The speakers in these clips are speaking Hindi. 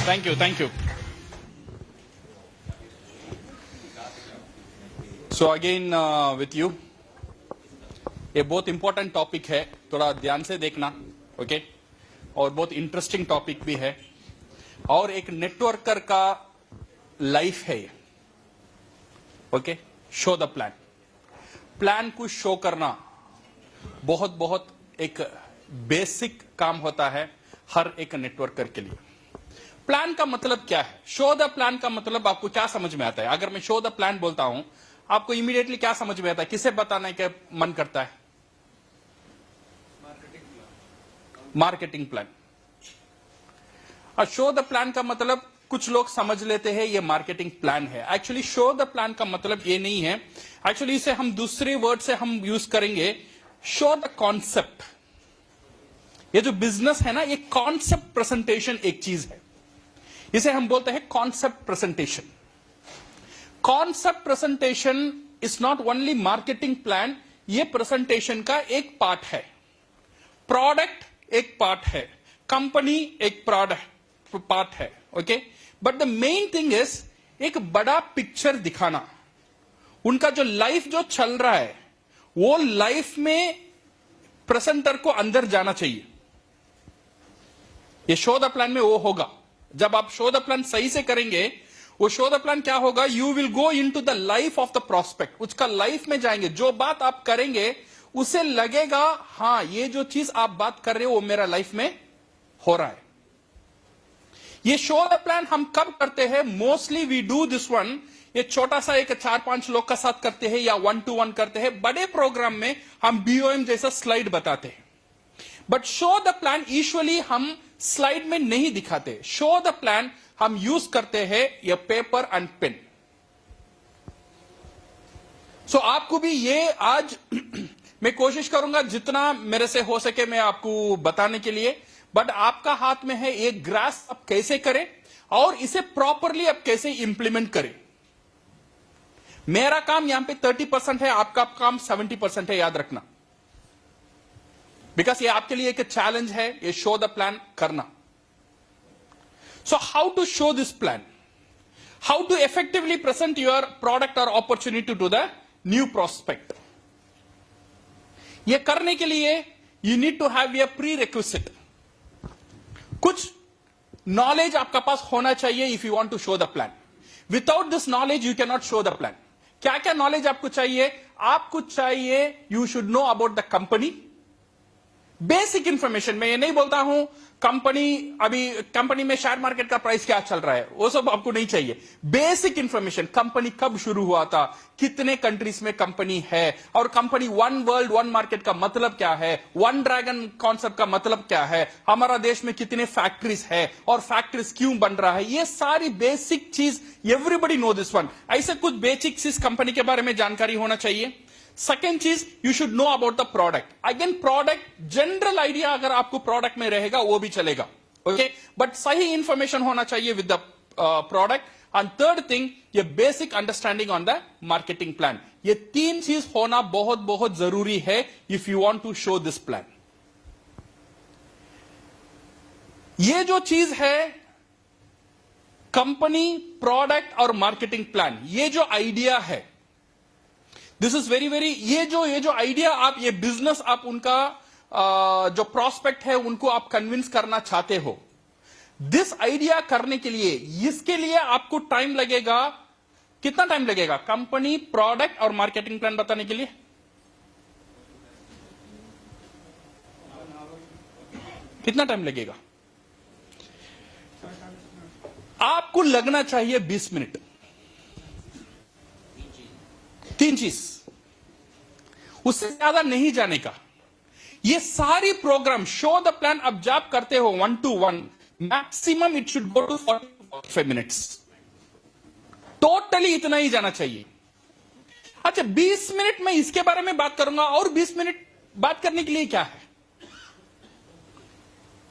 Thank you. So again with you, ये बहुत इंपॉर्टेंट टॉपिक है, थोड़ा ध्यान से देखना, ओके? और बहुत इंटरेस्टिंग टॉपिक भी है, और एक नेटवर्कर का लाइफ है ये, okay? Show the plan, plan को शो करना बहुत बहुत एक बेसिक काम होता है हर एक नेटवर्कर के लिए। प्लान का मतलब क्या है? शो द प्लान का मतलब आपको क्या समझ में आता है? अगर मैं शो द प्लान बोलता हूं, आपको इमीडिएटली क्या समझ में आता है? किसे बताने का मन करता है? Marketing plan. और शो द प्लान का मतलब कुछ लोग समझ लेते हैं ये मार्केटिंग प्लान है। एक्चुअली शो द प्लान का मतलब ये नहीं है। एक्चुअली इसे हम दूसरे वर्ड से हम यूज करेंगे, शो द कॉन्सेप्ट। ये जो बिजनेस है ना, ये कॉन्सेप्ट प्रेजेंटेशन एक चीज है, इसे हम बोलते हैं concept presentation. Concept presentation is not only marketing plan, ये प्रेजेंटेशन का एक पार्ट है। प्रोडक्ट एक पार्ट है, कंपनी एक प्रोडक्ट पार्ट है, okay? But the main thing is एक बड़ा पिक्चर दिखाना। उनका जो लाइफ जो चल रहा है, वो लाइफ में प्रेजेंटर को अंदर जाना चाहिए। ये शो द प्लान में वो होगा। जब आप शो द प्लान सही से करेंगे, वो शो द प्लान क्या होगा? You will go into the life of the prospect, उसका लाइफ में जाएंगे। जो बात आप करेंगे उसे लगेगा हां, ये जो चीज आप बात कर रहे हो वो मेरा लाइफ में हो रहा है। ये शो द प्लान हम कब करते हैं? Mostly we do this one, ये छोटा सा एक 4-5 लोग का साथ करते हैं या 1-to-1 करते हैं। बड़े प्रोग्राम में हम BOM जैसा स्लाइड बताते हैं। But show the plan usually हम स्लाइड में नहीं दिखाते। शो द प्लान हम यूज करते हैं ये पेपर एंड पेन। सो आपको भी ये आज मैं कोशिश करूंगा जितना मेरे से हो सके मैं आपको बताने के लिए, बट आपका हाथ में है एक ग्रास आप कैसे करें और इसे प्रॉपरली आप कैसे इंप्लीमेंट करें। मेरा काम यहां पे 30% है, आपका काम 70% है, याद रखना। बिकॉज ये आपके लिए एक चैलेंज है, ये शो द प्लान करना। So how to show this plan, how to effectively present your product और opportunity to the new prospect. ये करने के लिए you need to have a prerequisite, कुछ नॉलेज आपका पास होना चाहिए if you want to show the plan. Without this knowledge you can not show the plan. क्या क्या नॉलेज आपको चाहिए? आपको चाहिए you should know about the company, basic information. मैं ये नहीं बोलता हूं कंपनी, अभी कंपनी में शेयर मार्केट का प्राइस क्या चल रहा है, वो सब आपको नहीं चाहिए। बेसिक इंफॉर्मेशन, कंपनी कब शुरू हुआ था, कितने कंट्रीज में कंपनी है, और company one world one market का मतलब क्या है, वन ड्रैगन कॉन्सेप्ट का मतलब क्या है, हमारा देश में कितने फैक्ट्रीज है और फैक्ट्रीज क्यों बन रहा है, ये सारी बेसिक चीज एवरीबडी नो दिस वन। ऐसे कुछ बेसिक चीज कंपनी के बारे में जानकारी होना चाहिए। सेकेंड चीज, you should know about the product. Again product, general idea अगर आपको प्रोडक्ट में रहेगा वो भी चलेगा, ओके? बट सही इंफॉर्मेशन होना चाहिए with the product. And third thing, ये basic understanding on the marketing plan. ये तीन चीज होना बहुत बहुत जरूरी है if you want to show this plan. ये जो चीज है कंपनी, प्रोडक्ट और मार्केटिंग प्लान, ये जो आइडिया है, दिस इज वेरी वेरी, ये जो आइडिया आप, ये बिजनेस आप उनका जो प्रोस्पेक्ट है उनको आप कन्विंस करना चाहते हो, दिस आइडिया करने के लिए, इसके लिए आपको टाइम लगेगा। कितना टाइम लगेगा? कंपनी, प्रोडक्ट और मार्केटिंग प्लान बताने के लिए कितना टाइम लगेगा? आपको लगना चाहिए 20 मिनट। तीन चीज, उससे ज्यादा नहीं जाने का। ये सारी प्रोग्राम शो द प्लान अब जब करते हो 1-to-1, maximum it should go to 45 minutes. Totally इतना ही जाना चाहिए। अच्छा, 20 मिनट में इसके बारे में बात करूंगा, और 20 मिनट बात करने के लिए क्या है?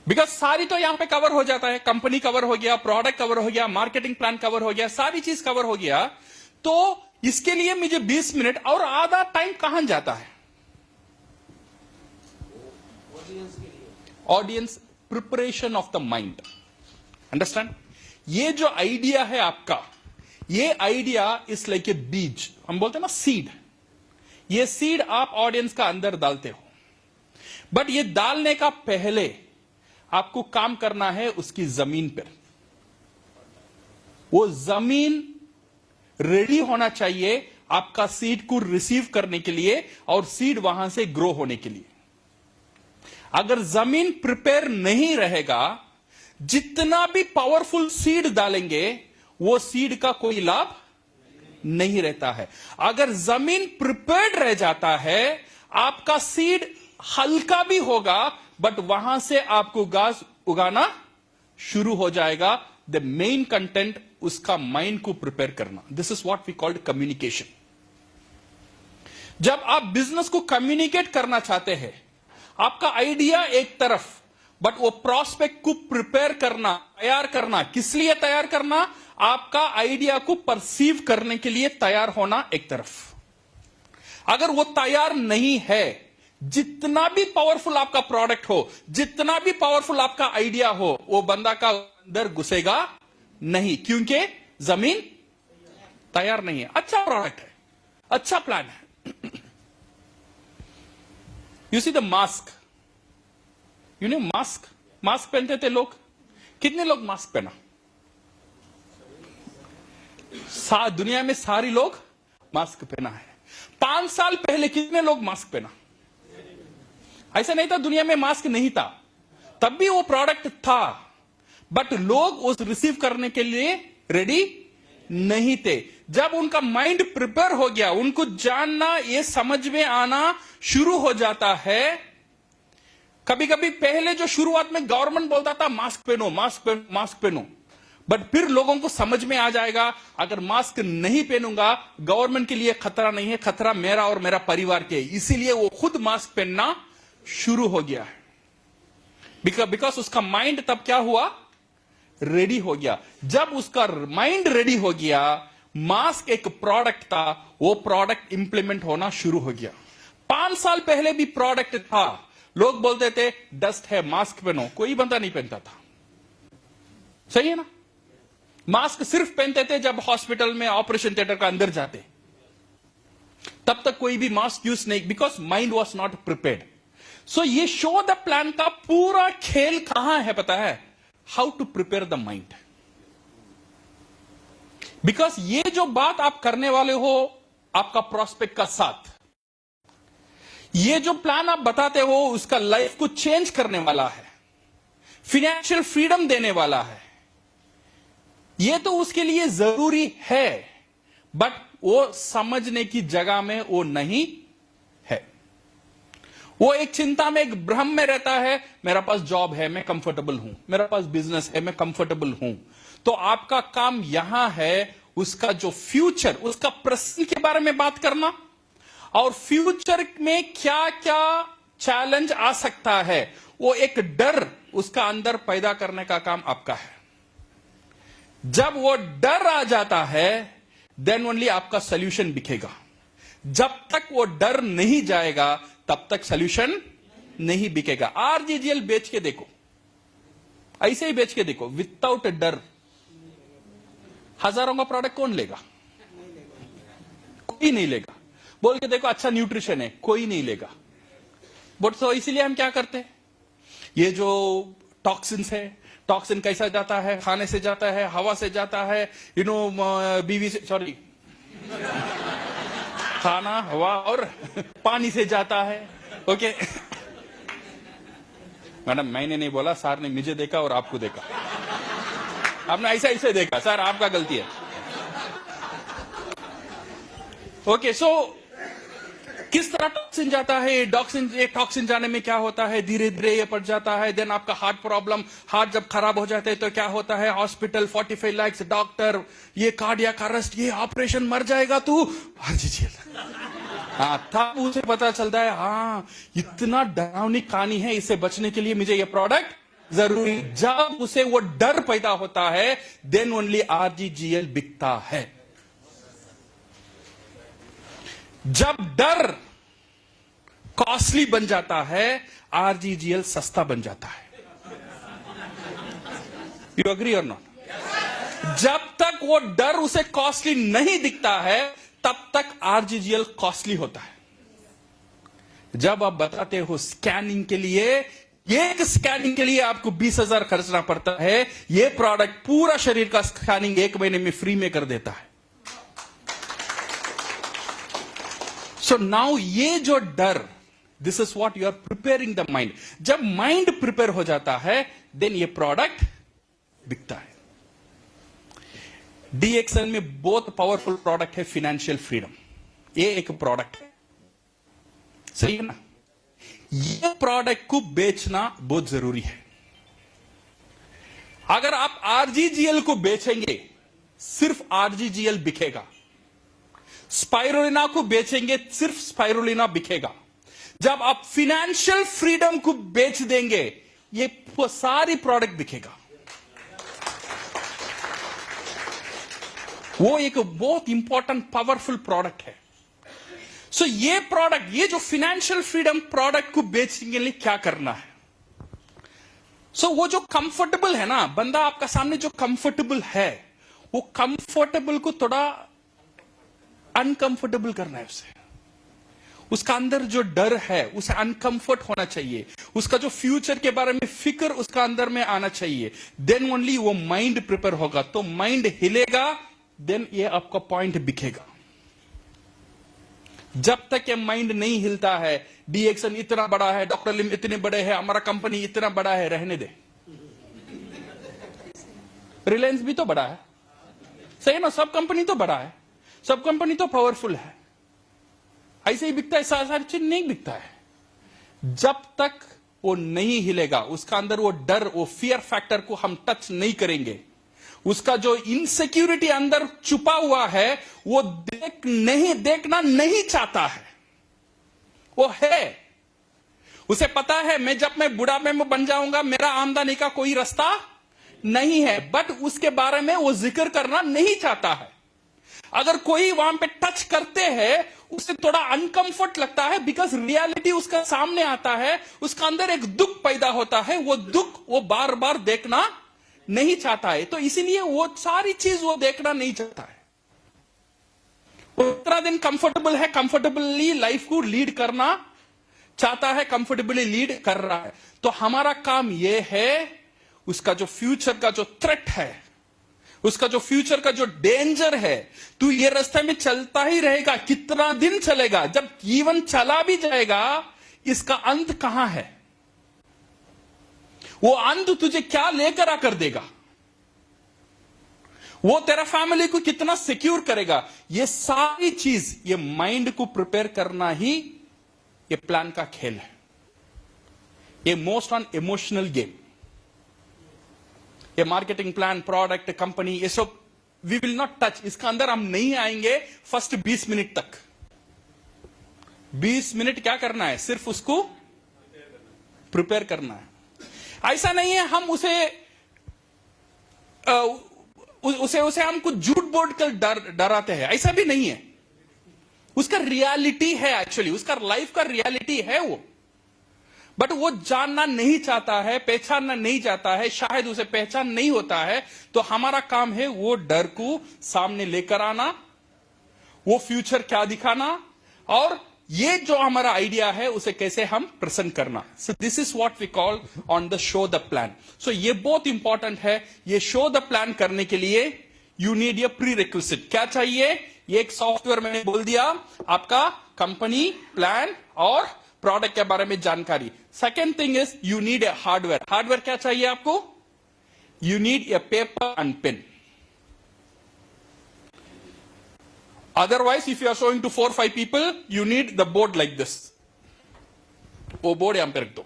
बिकॉज सारी तो यहां पे कवर हो जाता है। कंपनी कवर हो गया, प्रोडक्ट कवर हो गया, मार्केटिंग प्लान कवर हो गया, सारी चीज कवर हो गया। तो इसके लिए मुझे 20 मिनट और आधा टाइम कहां जाता है? Audience, preparation of the mind. Understand? ये जो आइडिया है आपका, ये आइडिया इस लाइक ए बीज, हम बोलते हैं ना सीड। ये सीड आप ऑडियंस का अंदर डालते हो, बट ये डालने का पहले आपको काम करना है उसकी जमीन पर। वो जमीन रेडी होना चाहिए आपका सीड को रिसीव करने के लिए और सीड वहां से ग्रो होने के लिए। अगर जमीन प्रिपेयर नहीं रहेगा, जितना भी पावरफुल सीड डालेंगे वो सीड का कोई लाभ नहीं रहता है। अगर जमीन प्रिपेयर्ड रह जाता है, आपका सीड हल्का भी होगा बट वहां से आपको घास उगाना शुरू हो जाएगा। द मेन कंटेंट उसका माइंड को प्रिपेयर करना। This is what we called communication. जब आप बिजनेस को कम्युनिकेट करना चाहते हैं, आपका आइडिया एक तरफ, बट वो प्रॉस्पेक्ट को प्रिपेयर करना, तैयार करना, किस लिए तैयार करना? आपका आइडिया को परसीव करने के लिए तैयार होना एक तरफ। अगर वो तैयार नहीं है, जितना भी पावरफुल आपका प्रोडक्ट हो, जितना भी पावरफुल आपका आइडिया हो, वो बंदा का अंदर घुसेगा नहीं, क्योंकि जमीन तैयार नहीं है। अच्छा प्रोडक्ट है, अच्छा प्लान है। You see the mask, you know mask, mask पहनते थे लोग। कितने लोग मास्क पहना? दुनिया में सारी लोग मास्क पहना है। 5 साल पहले कितने लोग मास्क पहना? ऐसा नहीं था दुनिया में मास्क नहीं था, तब भी वो प्रोडक्ट था, बट लोग उस रिसीव करने के लिए रेडी नहीं थे। जब उनका माइंड प्रिपेयर हो गया, उनको जानना, ये समझ में आना शुरू हो जाता है। कभी कभी पहले जो शुरुआत में गवर्नमेंट बोलता था मास्क पहनो, मास्क पहनो, मास्क पहनो, बट फिर लोगों को समझ में आ जाएगा अगर मास्क नहीं पहनूंगा, गवर्नमेंट के लिए खतरा नहीं है, खतरा मेरा और मेरा परिवार के। इसीलिए वो खुद मास्क पहनना शुरू हो गया है। बिकॉज उसका माइंड तब क्या हुआ? रेडी हो गया। जब उसका माइंड रेडी हो गया, मास्क एक प्रोडक्ट था, वो प्रोडक्ट इंप्लीमेंट होना शुरू हो गया। 5 साल पहले भी प्रोडक्ट था, लोग बोलते थे डस्ट है मास्क पहनो, कोई बंदा नहीं पहनता था। सही है ना? मास्क सिर्फ पहनते थे जब हॉस्पिटल में ऑपरेशन थिएटर का अंदर जाते, तब तक कोई भी मास्क यूज नहीं, because mind was not prepared. So ये शो द प्लान का पूरा खेल कहां है पता है? How to prepare the mind. Because ये जो बात आप करने वाले हो आपका प्रॉस्पेक्ट का साथ, ये जो प्लान आप बताते हो उसका लाइफ को चेंज करने वाला है, फिनेंशियल फ्रीडम देने वाला है, ये तो उसके लिए जरूरी है, बट वो समझने की जगह में वो नहीं है। वो एक चिंता में, एक भ्रम में रहता है, मेरा पास जॉब है, मैं कंफर्टेबल हूं, मेरा पास बिजनेस है, मैं कंफर्टेबल हूं। तो आपका काम यहां है उसका जो फ्यूचर, उसका प्रेजेंट के बारे में बात करना, और फ्यूचर में क्या क्या चैलेंज आ सकता है, वो एक डर उसका अंदर पैदा करने का काम आपका है। जब वो डर आ जाता है, देन ओनली आपका सॉल्यूशन दिखेगा। जब तक वो डर नहीं जाएगा, तब तक सॉल्यूशन नहीं बिकेगा। आरजीजीएल बेच के देखो, ऐसे ही बेच के देखो, विदाउट डर। हजारों का प्रोडक्ट कौन लेगा? कोई नहीं लेगा। बोल के देखो अच्छा न्यूट्रिशन है, कोई नहीं लेगा। बट तो इसीलिए हम क्या करते हैं, ये जो टॉक्सिन्स है, टॉक्सिन कैसा जाता है? खाने से जाता है, हवा से जाता है, बीवी से, सॉरी, खाना, हवा और पानी से जाता है। ओके मैडम, मैंने नहीं बोला, सर ने मुझे देखा और आपको देखा, आपने ऐसा ऐसे देखा, सर आपका गलती है। ओके, सो किस तरह टॉक्सिन जाता है? टॉक्सिन जाने में क्या होता है? धीरे धीरे ये पड़ जाता है। देन आपका हार्ट प्रॉब्लम, हार्ट जब खराब हो जाता है तो क्या होता है? हॉस्पिटल, 45 लाख, डॉक्टर, ये कार्डियक अरेस्ट, ये ऑपरेशन, मर जाएगा तू। हाँ, तब उसे पता चलता है हाँ इतना डरावनी कहानी है, इससे बचने के लिए मुझे ये प्रोडक्ट जरूरी। जब उसे वो डर पैदा होता है, देन ओनली आरजीजीएल बिकता है। जब डर कॉस्टली बन जाता है, आरजीजीएल सस्ता बन जाता है। यू एग्री और नॉट? जब तक वो डर उसे कॉस्टली नहीं दिखता है तब तक आरजीजीएल कॉस्टली होता है। जब आप बताते हो स्कैनिंग के लिए, एक स्कैनिंग के लिए आपको 20,000 खर्चना पड़ता है, ये प्रोडक्ट पूरा शरीर का स्कैनिंग 1 महीने में फ्री में कर देता है। सो नाउ ये जो डर, this is what you are preparing the mind. जब माइंड प्रिपेयर हो जाता है देन ये प्रोडक्ट बिकता है। डीएक्सएल में बहुत पावरफुल प्रोडक्ट है फाइनेंशियल फ्रीडम, ये एक प्रोडक्ट है, सही है ना। ये प्रोडक्ट को बेचना बहुत जरूरी है। अगर आप आरजीजीएल को बेचेंगे सिर्फ आरजीजीएल बिकेगा, स्पाइरुलिना को बेचेंगे सिर्फ स्पाइरुलिना बिकेगा। जब आप फाइनेंशियल फ्रीडम को बेच देंगे ये सारी प्रोडक्ट बिकेगा। वो एक बहुत इंपॉर्टेंट पावरफुल प्रोडक्ट है। सो ये प्रोडक्ट, ये जो फाइनेंशियल फ्रीडम प्रोडक्ट को बेचने के लिए क्या करना है? सो वो जो कंफर्टेबल है ना, बंदा आपका सामने जो कंफर्टेबल है, वो कंफर्टेबल को थोड़ा अनकंफर्टेबल करना है उसे। उसका अंदर जो डर है उसे अनकंफर्ट होना चाहिए, उसका जो फ्यूचर के बारे में फिक्र उसका अंदर में आना चाहिए। देन ओनली वो माइंड प्रिपेयर होगा। तो माइंड हिलेगा देन ये आपका पॉइंट बिकेगा। जब तक ये माइंड नहीं हिलता है, डीएक्सएल इतना बड़ा है, डॉक्टर लिम इतने बड़े हैं, हमारा कंपनी इतना बड़ा है, रहने दे। रिलायंस भी तो बड़ा है, सही ना, सब कंपनी तो बड़ा है, सब कंपनी तो पावरफुल है, ऐसे ही बिकता है, सारी चीज नहीं बिकता है। जब तक वो नहीं हिलेगा, उसका अंदर वो डर, वो फियर फैक्टर को हम टच नहीं करेंगे, उसका जो इनसिक्योरिटी अंदर छुपा हुआ है वो देखना नहीं चाहता है, वो है, उसे पता है जब मैं बुढ़ापे में बन जाऊंगा मेरा आमदनी का कोई रास्ता नहीं है, बट उसके बारे में वो जिक्र करना नहीं चाहता है। अगर कोई वहां पे टच करते हैं उसे थोड़ा अनकंफर्ट लगता है, बिकॉज रियलिटी उसका सामने आता है, उसका अंदर एक दुख पैदा होता है, वो दुख वो बार बार देखना नहीं चाहता है। तो इसीलिए वो सारी चीज वो देखना नहीं चाहता है। वो इतना दिन कंफर्टेबल है, कंफर्टेबली लाइफ को लीड करना चाहता है, कंफर्टेबली लीड कर रहा है। तो हमारा काम यह है उसका जो फ्यूचर का जो थ्रेट है, उसका जो फ्यूचर का जो डेंजर है, तू ये रास्ते में चलता ही रहेगा, कितना दिन चलेगा, जब जीवन चला भी जाएगा इसका अंत कहां है, वो अंत तुझे क्या लेकर आकर देगा, वो तेरा फैमिली को कितना सिक्योर करेगा, ये सारी चीज, ये माइंड को प्रिपेयर करना ही ये प्लान का खेल है। ये मोस्ट ऑन इमोशनल गेम। ये मार्केटिंग प्लान, प्रोडक्ट, कंपनी, ये सब वी विल नॉट टच, इसका अंदर हम नहीं आएंगे फर्स्ट 20 मिनट तक। 20 मिनट क्या करना है, सिर्फ उसको प्रिपेयर करना है। ऐसा नहीं है हम उसे हम कुछ झूठ बोल कर डराते हैं, ऐसा भी नहीं है। उसका रियलिटी है, एक्चुअली उसका लाइफ का रियलिटी है वो, बट वो जानना नहीं चाहता है, पहचानना नहीं चाहता है, शायद उसे पहचान नहीं होता है। तो हमारा काम है वो डर को सामने लेकर आना, वो फ्यूचर क्या दिखाना, और ये जो हमारा आइडिया है उसे कैसे हम प्रेजेंट करना। So this is what we call on the show the plan. So ये बहुत इंपॉर्टेंट है। ये शो द प्लान करने के लिए you need A pre requisite. क्या चाहिए? ये एक सॉफ्टवेयर मैंने बोल दिया, आपका कंपनी प्लान और प्रोडक्ट के बारे में जानकारी। Second thing is you need a hardware. Hardware क्या चाहिए आपको? You need a paper and pen. Otherwise, if you are showing to 4-5 people, you need the board like this. वो बोर्ड यहां पे रख दो।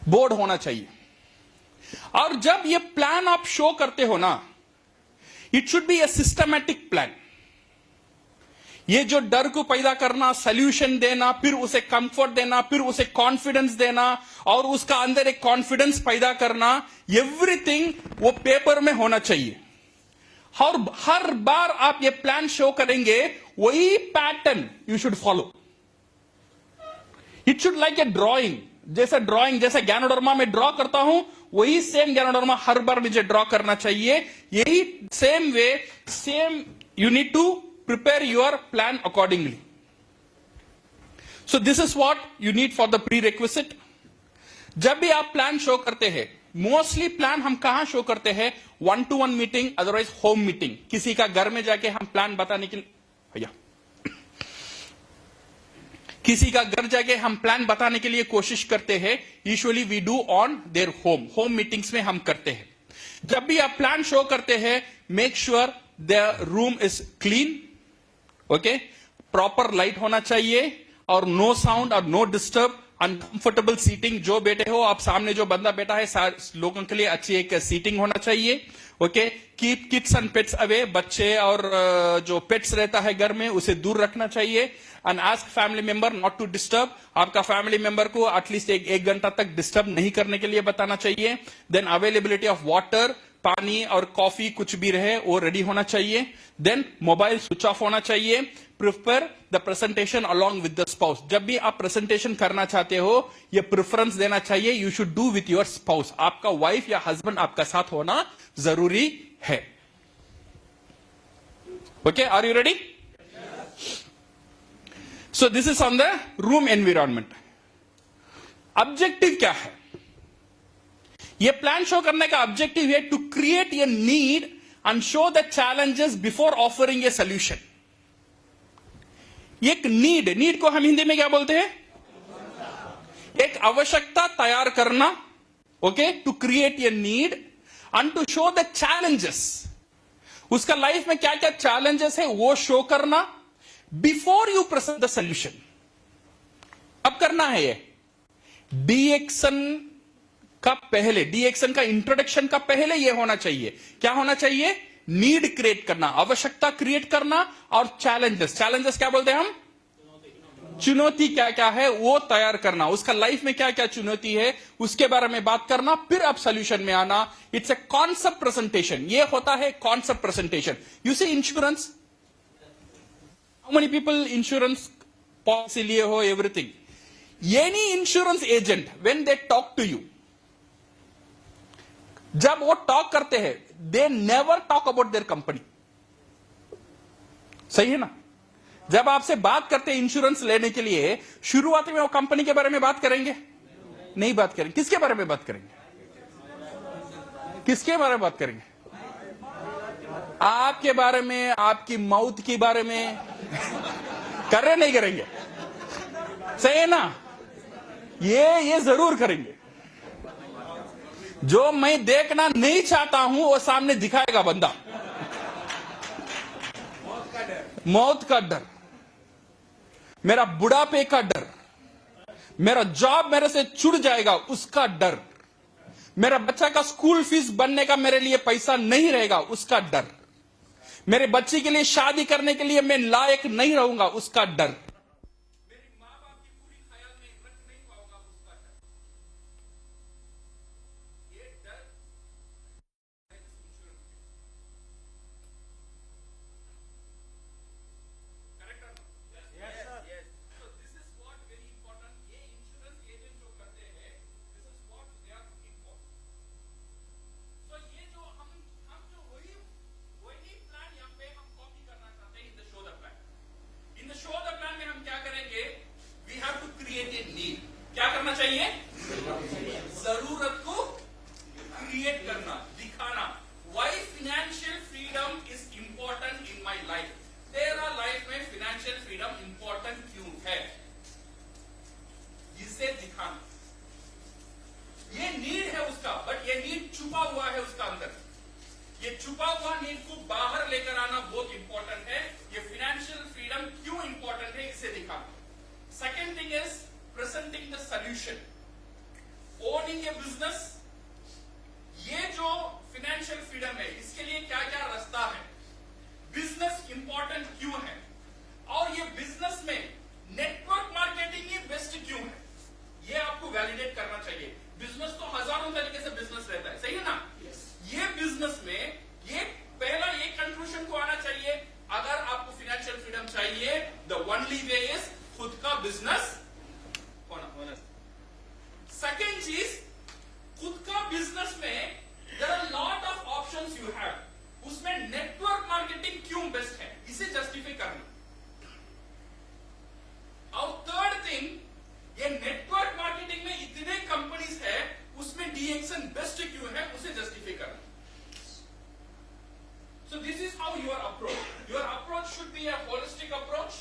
बोर्ड होना चाहिए। और जब ये प्लान आप शो करते हो ना, it should be A systematic plan. ये जो डर को पैदा करना, सोल्यूशन देना, फिर उसे कंफर्ट देना, फिर उसे कॉन्फिडेंस देना, और उसका अंदर एक कॉन्फिडेंस पैदा करना, एवरीथिंग वो पेपर में होना चाहिए। और हर बार आप ये प्लान शो करेंगे, वही pattern you should follow. It should like a drawing. जैसे ड्राइंग, जैसे गैनोडर्मा में ड्रॉ करता हूं, वही सेम गैनोडर्मा हर बार मुझे ड्रॉ करना चाहिए। यही same way, same you need to prepare your plan accordingly. So this is what you need for the prerequisite. जब भी आप प्लान शो करते हैं, मोस्टली प्लान हम कहां शो करते हैं? 1-to-1 meeting, otherwise home meeting, किसी का घर में जाके हम प्लान बताने के लिए, भैया किसी का घर जाके हम प्लान बताने के लिए कोशिश करते हैं। Usually we do on their home meetings में हम करते हैं। जब भी आप प्लान शो करते हैं, make sure the room is clean, okay, proper light होना चाहिए और नो साउंड और नो डिस्टर्ब, अनकंफर्टेबल सीटिंग। जो बैठे हो आप, सामने जो बंदा बैठा है, लोगों के लिए अच्छी एक सीटिंग होना चाहिए, okay. Keep kids and pets away, बच्चे और जो पेट्स रहता है घर में उसे दूर रखना चाहिए। And ask family member not to disturb, आपका फैमिली मेंबर को एटलीस्ट एक घंटा तक डिस्टर्ब नहीं करने के लिए बताना चाहिए। देन अवेलेबिलिटी ऑफ वाटर, पानी और कॉफी कुछ भी रहे वो रेडी होना चाहिए। देन मोबाइल स्विच ऑफ होना चाहिए। Prepare the presentation along with the spouse. जब भी आप प्रेजेंटेशन करना चाहते हो, ये प्रेफरेंस देना चाहिए, you should do with your spouse. आपका वाइफ या हस्बैंड आपका साथ होना जरूरी है। Okay, are you ready? So this is on the room environment. Objective क्या है? ये प्लान शो करने का ऑब्जेक्टिव है to create a need and show the challenges before offering a solution. एक नीड को हम हिंदी में क्या बोलते हैं? एक आवश्यकता तैयार करना, okay, to create a need and to show the challenges. उसका लाइफ में क्या क्या चैलेंजेस है वो शो करना before you present the solution. अब करना है ये डी-एक्शन का पहले, डी-एक्शन का इंट्रोडक्शन का पहले ये होना चाहिए। क्या होना चाहिए? नीड क्रिएट करना, आवश्यकता क्रिएट करना, और चैलेंजेस क्या बोलते हैं हम? चुनौती क्या क्या है वो तैयार करना। उसका लाइफ में क्या क्या चुनौती है उसके बारे में बात करना, फिर आप सोल्यूशन में आना। It's a concept presentation. ये होता है concept presentation. You see insurance, how many people insurance policy लिए हो, everything. Any insurance agent when they talk to you, जब वो टॉक करते हैं, they never talk about their company. सही है ना? जब आपसे बात करते हैं इंश्योरेंस लेने के लिए, शुरुआत में वो कंपनी के बारे में बात करेंगे? नहीं बात करेंगे। किसके बारे में बात करेंगे? किसके बारे में बात करेंगे? आपके बारे में, आपकी मौत के बारे में कर रहे नहीं करेंगे? सही है ना? ये जरूर करेंगे। जो मैं देखना नहीं चाहता हूं वो सामने दिखाएगा बंदा। मौत का डर, मेरा बुढ़ापे का डर, मेरा जॉब मेरे से छूट जाएगा उसका डर, मेरा बच्चा का स्कूल फीस बनने का मेरे लिए पैसा नहीं रहेगा उसका डर, मेरे बच्चे के लिए शादी करने के लिए मैं लायक नहीं रहूंगा उसका डर, मेरी मां बाप की पूरी ख्याल में रख नहीं पाऊंगा उसका डर। ये डर करेक्ट है? Yes sir. So this is what very important. ये इंश्योरेंस एजेंट जो करते हैं, this is what they are looking for. So ये जो हम जो वही प्लान यहाँ पे हम कॉपी करना चाहते हैं in the show the plan. In the show the plan में हम क्या करेंगे? We have to create a need. क्या करना चाहिए? जरूरत को क्रिएट करना, दिखाना। Why financial freedom is important in my life? तेरा लाइफ में फाइनेंशियल फ्रीडम इंपॉर्टेंट क्यों है? इसे दिखाना। ये नीड है उसका, बट ये नीड छुपा हुआ है उसका अंदर। ये छुपा हुआ नीड को बाहर लेकर आना बहुत इंपॉर्टेंट है। ये फाइनेंशियल फ्रीडम क्यों इंपॉर्टेंट है इसे दिखाना। Second thing is presenting the solution. Owning a business, ये जो फाइनेंशियल फ्रीडम है इसके लिए क्या क्या रास्ता है, बिजनेस इंपॉर्टेंट क्यों है, और ये बिजनेस में नेटवर्क मार्केटिंग ही बेस्ट क्यों है, ये आपको वैलिडेट करना चाहिए। बिजनेस तो हजारों तरीके से बिजनेस रहता है, सही है ना? ये बिजनेस में ये पहला ये कंक्लूजन को आना चाहिए, अगर आपको फाइनेंशियल फ्रीडम चाहिए, द ओनली वे इज खुद का बिजनेस होना। सेकेंड चीज, खुद का बिजनेस में there are lot of options you have, उसमें नेटवर्क मार्केटिंग क्यों बेस्ट है, इसे जस्टिफाई करना। और थर्ड थिंग, ये नेटवर्क मार्केटिंग में इतने कंपनीज है, उसमें डीएक्शन बेस्ट क्यों है, उसे जस्टिफाई करना। So this is how your approach. Your approach should be a holistic approach,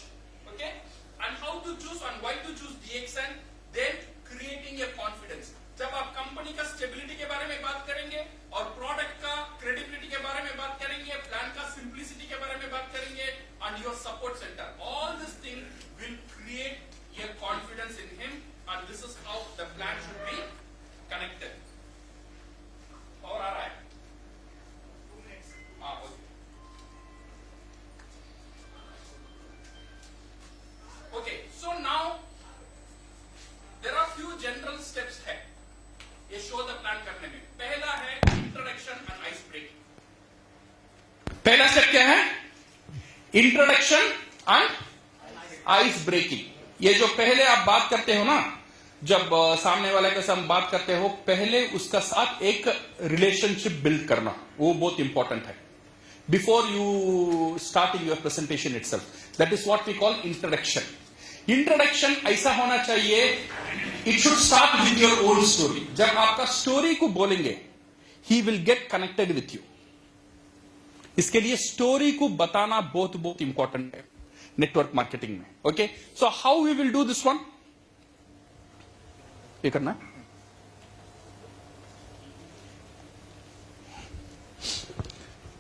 okay? And how to choose and why to choose DXN, then creating a confidence. जब आप कंपनी का स्टेबिलिटी के बारे में बात करेंगे और प्रोडक्ट का क्रेडिबिलिटी के बारे में बात करेंगे, प्लान का सिंप्लिसिटी के बारे में बात करेंगे, and your support center, all this thing will create a confidence in him, and this is how the plan should be connected. और आ रहा है? Okay, so now there are few general steps है ये शो द प्लान करने में। पहला है इंट्रोडक्शन एंड आइस ब्रेकिंग। पहला स्टेप क्या है? Introduction and ice breaking. ये जो पहले आप बात करते हो ना, जब सामने वाले के साथ बात करते हो, पहले उसका साथ एक रिलेशनशिप बिल्ड करना, वो बहुत इंपॉर्टेंट है। Before you starting your presentation itself, that is what we call introduction. Introduction ऐसा होना चाहिए, it should start with your own story. जब आपका स्टोरी को बोलेंगे, he will get connected with you. इसके लिए स्टोरी को बताना बहुत बहुत इंपॉर्टेंट है नेटवर्क मार्केटिंग में। Okay, so how we will do this one, ये करना है।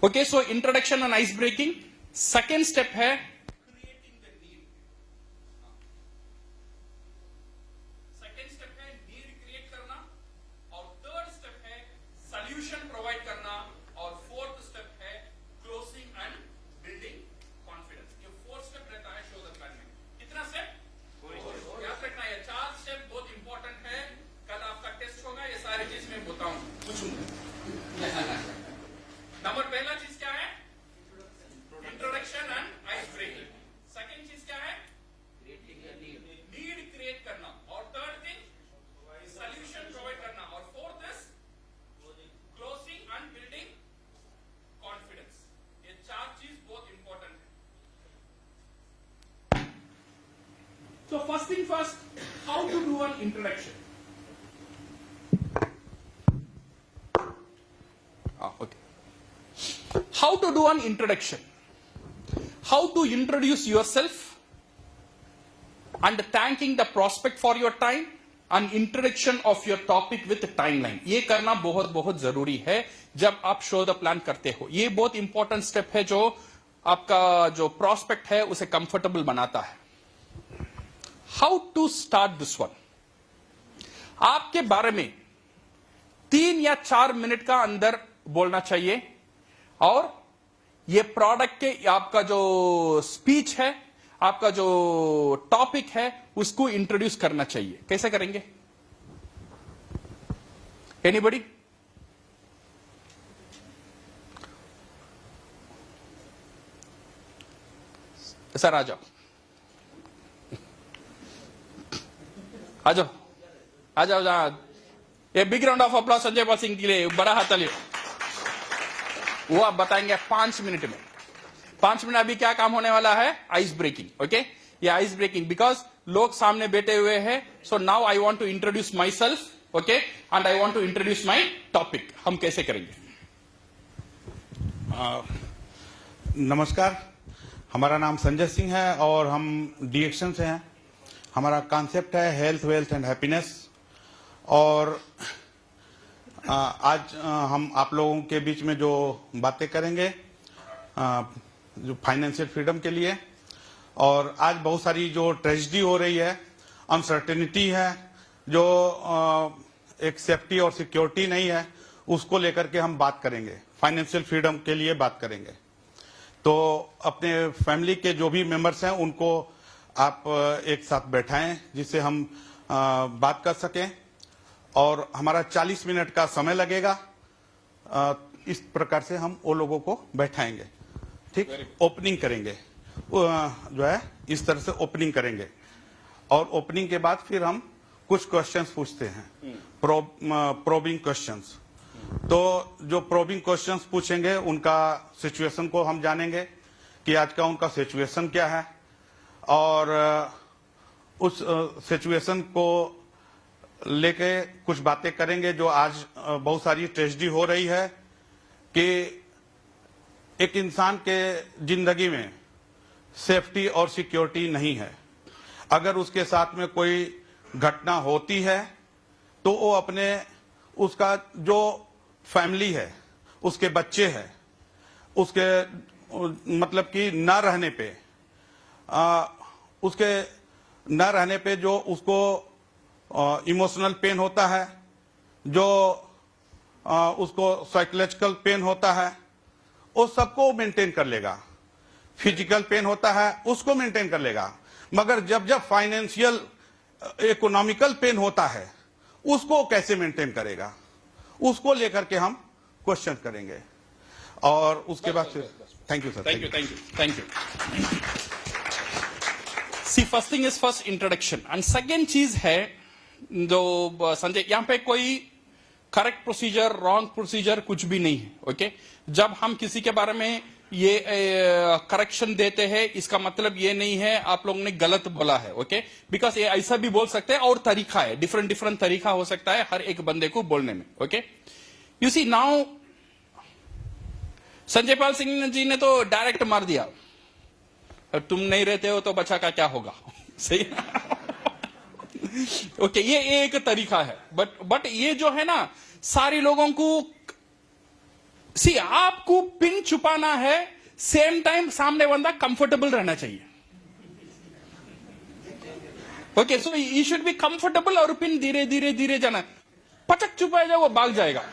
Okay, so introduction and ice breaking. Second step है creating the need. Second step है नीड क्रिएट करना, और थर्ड स्टेप है सॉल्यूशन प्रोवाइड करना, और फोर्थ स्टेप है क्लोजिंग एंड बिल्डिंग कॉन्फिडेंस। ये फोर्थ स्टेप रहता है शो द प्लान में। कितना स्टेप याद रखना है? 4 स्टेप बहुत इंपॉर्टेंट है। कल आपका टेस्ट होगा, ये सारी चीज मैं बताऊं, पूछूंगा। नंबर पहला चीज क्या है? Introduction and ice breaking. Second चीज क्या है? नीड क्रिएट करना, और थर्ड थिंग सॉल्यूशन प्रोवाइड करना, और fourth is closing and building confidence. ये 4 चीज बहुत इंपॉर्टेंट है। So first thing first, how to do an introduction? Okay. How to do an introduction? How to introduce yourself and thanking the prospect for your time and introduction of your topic with timeline. ये करना बहुत बहुत जरूरी है जब आप शो द प्लान करते हो। ये बहुत इंपॉर्टेंट स्टेप है जो आपका जो प्रोस्पेक्ट है उसे कंफर्टेबल बनाता है। How to start this one? आपके बारे में 3 या 4 मिनट का अंदर बोलना चाहिए, और ये प्रोडक्ट के आपका जो स्पीच है, आपका जो टॉपिक है, उसको इंट्रोड्यूस करना चाहिए। कैसे करेंगे? एनीबडी? सर आ जाओ, आ जाओ, आ जाओ, जाओ। ये big round of applause Sanjay Pal Singh के लिए, बड़ा हाथ तालियों। वो आप बताएंगे 5 मिनट में। 5 मिनट अभी क्या काम होने वाला है? Ice breaking. ओके, ये आइस ब्रेकिंग, बिकॉज लोग सामने बैठे हुए हैं। So now I want to introduce myself, okay, and I want to introduce my topic. हम कैसे करेंगे? नमस्कार, हमारा नाम संजय सिंह है और हम डीएक्शन से हैं। हमारा कॉन्सेप्ट है हेल्थ, वेल्थ एंड हैप्पीनेस। और आज हम आप लोगों के बीच में जो बातें करेंगे जो फाइनेंशियल फ्रीडम के लिए। और आज बहुत सारी जो ट्रेजेडी हो रही है, अनसर्टेनिटी है, जो एक सेफ्टी और सिक्योरिटी नहीं है, उसको लेकर के हम बात करेंगे। फाइनेंशियल फ्रीडम के लिए बात करेंगे। तो अपने फैमिली के जो भी मेंबर्स हैं उनको आप एक साथ बैठाएं जिससे हम बात कर सकें। और हमारा 40 मिनट का समय लगेगा। इस प्रकार से हम वो लोगों को बैठाएंगे। ठीक, ओपनिंग करेंगे, जो है इस तरह से ओपनिंग करेंगे। और ओपनिंग के बाद फिर हम कुछ क्वेश्चंस पूछते हैं, प्रोबिंग क्वेश्चंस। तो जो प्रोबिंग क्वेश्चंस पूछेंगे उनका सिचुएशन को हम जानेंगे कि आज का उनका सिचुएशन क्या है, और उस सिचुएशन को लेके कुछ बातें करेंगे। जो आज बहुत सारी ट्रेजेडी हो रही है कि एक इंसान के जिंदगी में सेफ्टी और सिक्योरिटी नहीं है। अगर उसके साथ में कोई घटना होती है तो वो अपने उसका जो फैमिली है, उसके बच्चे हैं, उसके मतलब कि न रहने पे उसके न रहने पे जो उसको इमोशनल पेन होता है, जो उसको साइकोलॉजिकल पेन होता है, वो सबको मेंटेन कर लेगा। फिजिकल पेन होता है उसको मेंटेन कर लेगा, मगर जब जब फाइनेंशियल इकोनॉमिकल पेन होता है उसको कैसे मेंटेन करेगा, उसको लेकर के हम क्वेश्चन करेंगे। और उसके बाद फिर thank you sir. Thank you. See first thing is first introduction, and second चीज है जो संजय, यहां पे कोई करेक्ट प्रोसीजर, रॉन्ग प्रोसीजर कुछ भी नहीं है। ओके, जब हम किसी के बारे में ये करेक्शन देते हैं, इसका मतलब ये नहीं है आप लोगों ने गलत बोला है। ओके, बिकॉज ये ऐसा भी बोल सकते हैं और तरीका है, डिफरेंट डिफरेंट तरीका हो सकता है हर एक बंदे को बोलने में। Okay, you see now Sanjay Pal Singh ji ने तो डायरेक्ट मार दिया, अब तुम नहीं रहते हो तो बच्चा का क्या होगा। सही। ओके, ये एक तरीका है, बट ये जो है ना, सारे लोगों को सी आपको पिन छुपाना है, सेम टाइम सामने बंदा कंफर्टेबल रहना चाहिए। Okay, so you should be comfortable, और पिन धीरे धीरे धीरे जाना, पचक छुपाया जाए वो भाग जाएगा,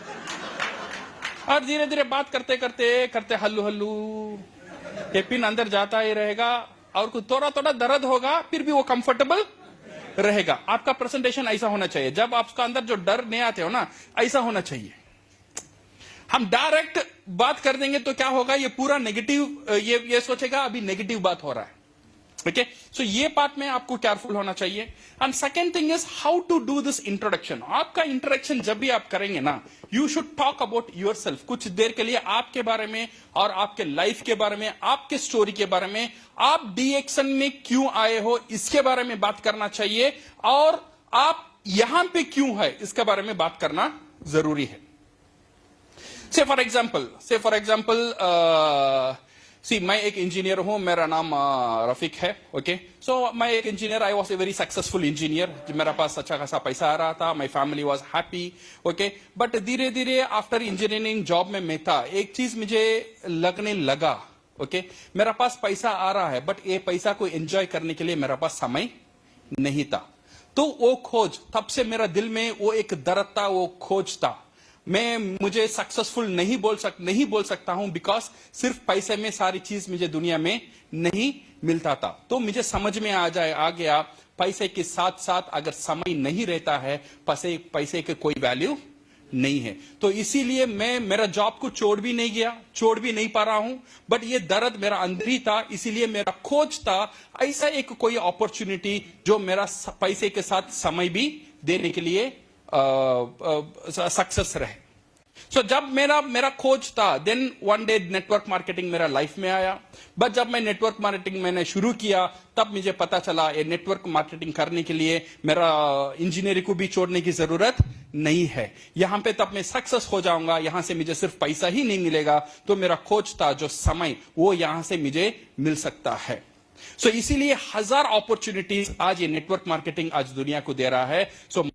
और धीरे धीरे बात करते करते करते हल्लू हल्लू ये पिन अंदर जाता ही रहेगा, और कुछ थोड़ा थोड़ा दर्द होगा, फिर भी वो कंफर्टेबल रहेगा। आपका प्रेजेंटेशन ऐसा होना चाहिए, जब आपका अंदर जो डर नहीं आते हो ना, ऐसा होना चाहिए। हम डायरेक्ट बात कर देंगे तो क्या होगा, ये पूरा नेगेटिव, ये सोचेगा अभी नेगेटिव बात हो रहा है। ओके, सो ये पार्ट में आपको केयरफुल होना चाहिए। And second thing is how to do this introduction. आपका इंट्रोडक्शन जब भी आप करेंगे ना, you should talk about yourself. कुछ देर के लिए आपके बारे में और आपके लाइफ के बारे में, आपके स्टोरी के बारे में, आप डीएक्शन में क्यों आए हो इसके बारे में बात करना चाहिए, और आप यहां पे क्यों है इसके बारे में बात करना जरूरी है। से फॉर एग्जाम्पल मैं एक इंजीनियर हूं, मेरा नाम रफीक है। ओके, सो मैं एक engineer, I was a very successful engineer, मेरे पास अच्छा खासा पैसा आ रहा था, my family was happy. Okay, but धीरे धीरे आफ्टर इंजीनियरिंग जॉब में मैं था, एक चीज मुझे लगने लगा, ओके, मेरा पास पैसा आ रहा है, बट ये पैसा को एंजॉय करने के लिए मेरा पास समय नहीं था। तो वो खोज, तब से मेरा दिल में वो एक दर्द था, वो खोज था। मुझे सक्सेसफुल नहीं बोल सकता हूं, बिकॉज सिर्फ पैसे में सारी चीज मुझे दुनिया में नहीं मिलता था। तो मुझे समझ में आ गया, पैसे के साथ साथ अगर समय नहीं रहता है, पैसे के कोई वैल्यू नहीं है। तो इसीलिए मैं मेरा जॉब को छोड़ भी नहीं पा रहा हूं, बट ये दर्द मेरा अंदर ही था। इसीलिए मेरा खोज था ऐसा एक कोई अपॉर्चुनिटी जो मेरा पैसे के साथ समय भी देने के लिए सक्सेस रहे। सो जब मेरा खोज था, then one day network marketing मेरा लाइफ में आया। बट जब मैं नेटवर्क मार्केटिंग मैंने शुरू किया, तब मुझे पता चला ये नेटवर्क मार्केटिंग करने के लिए मेरा इंजीनियरिंग को भी छोड़ने की जरूरत नहीं है। यहां पे तब मैं सक्सेस हो जाऊंगा, यहां से मुझे सिर्फ पैसा ही नहीं मिलेगा। तो मेरा खोज था जो समय, वो यहां से मुझे मिल सकता है। सो इसीलिए हजार अपॉर्चुनिटीज आज ये नेटवर्क मार्केटिंग आज दुनिया को दे रहा है। सो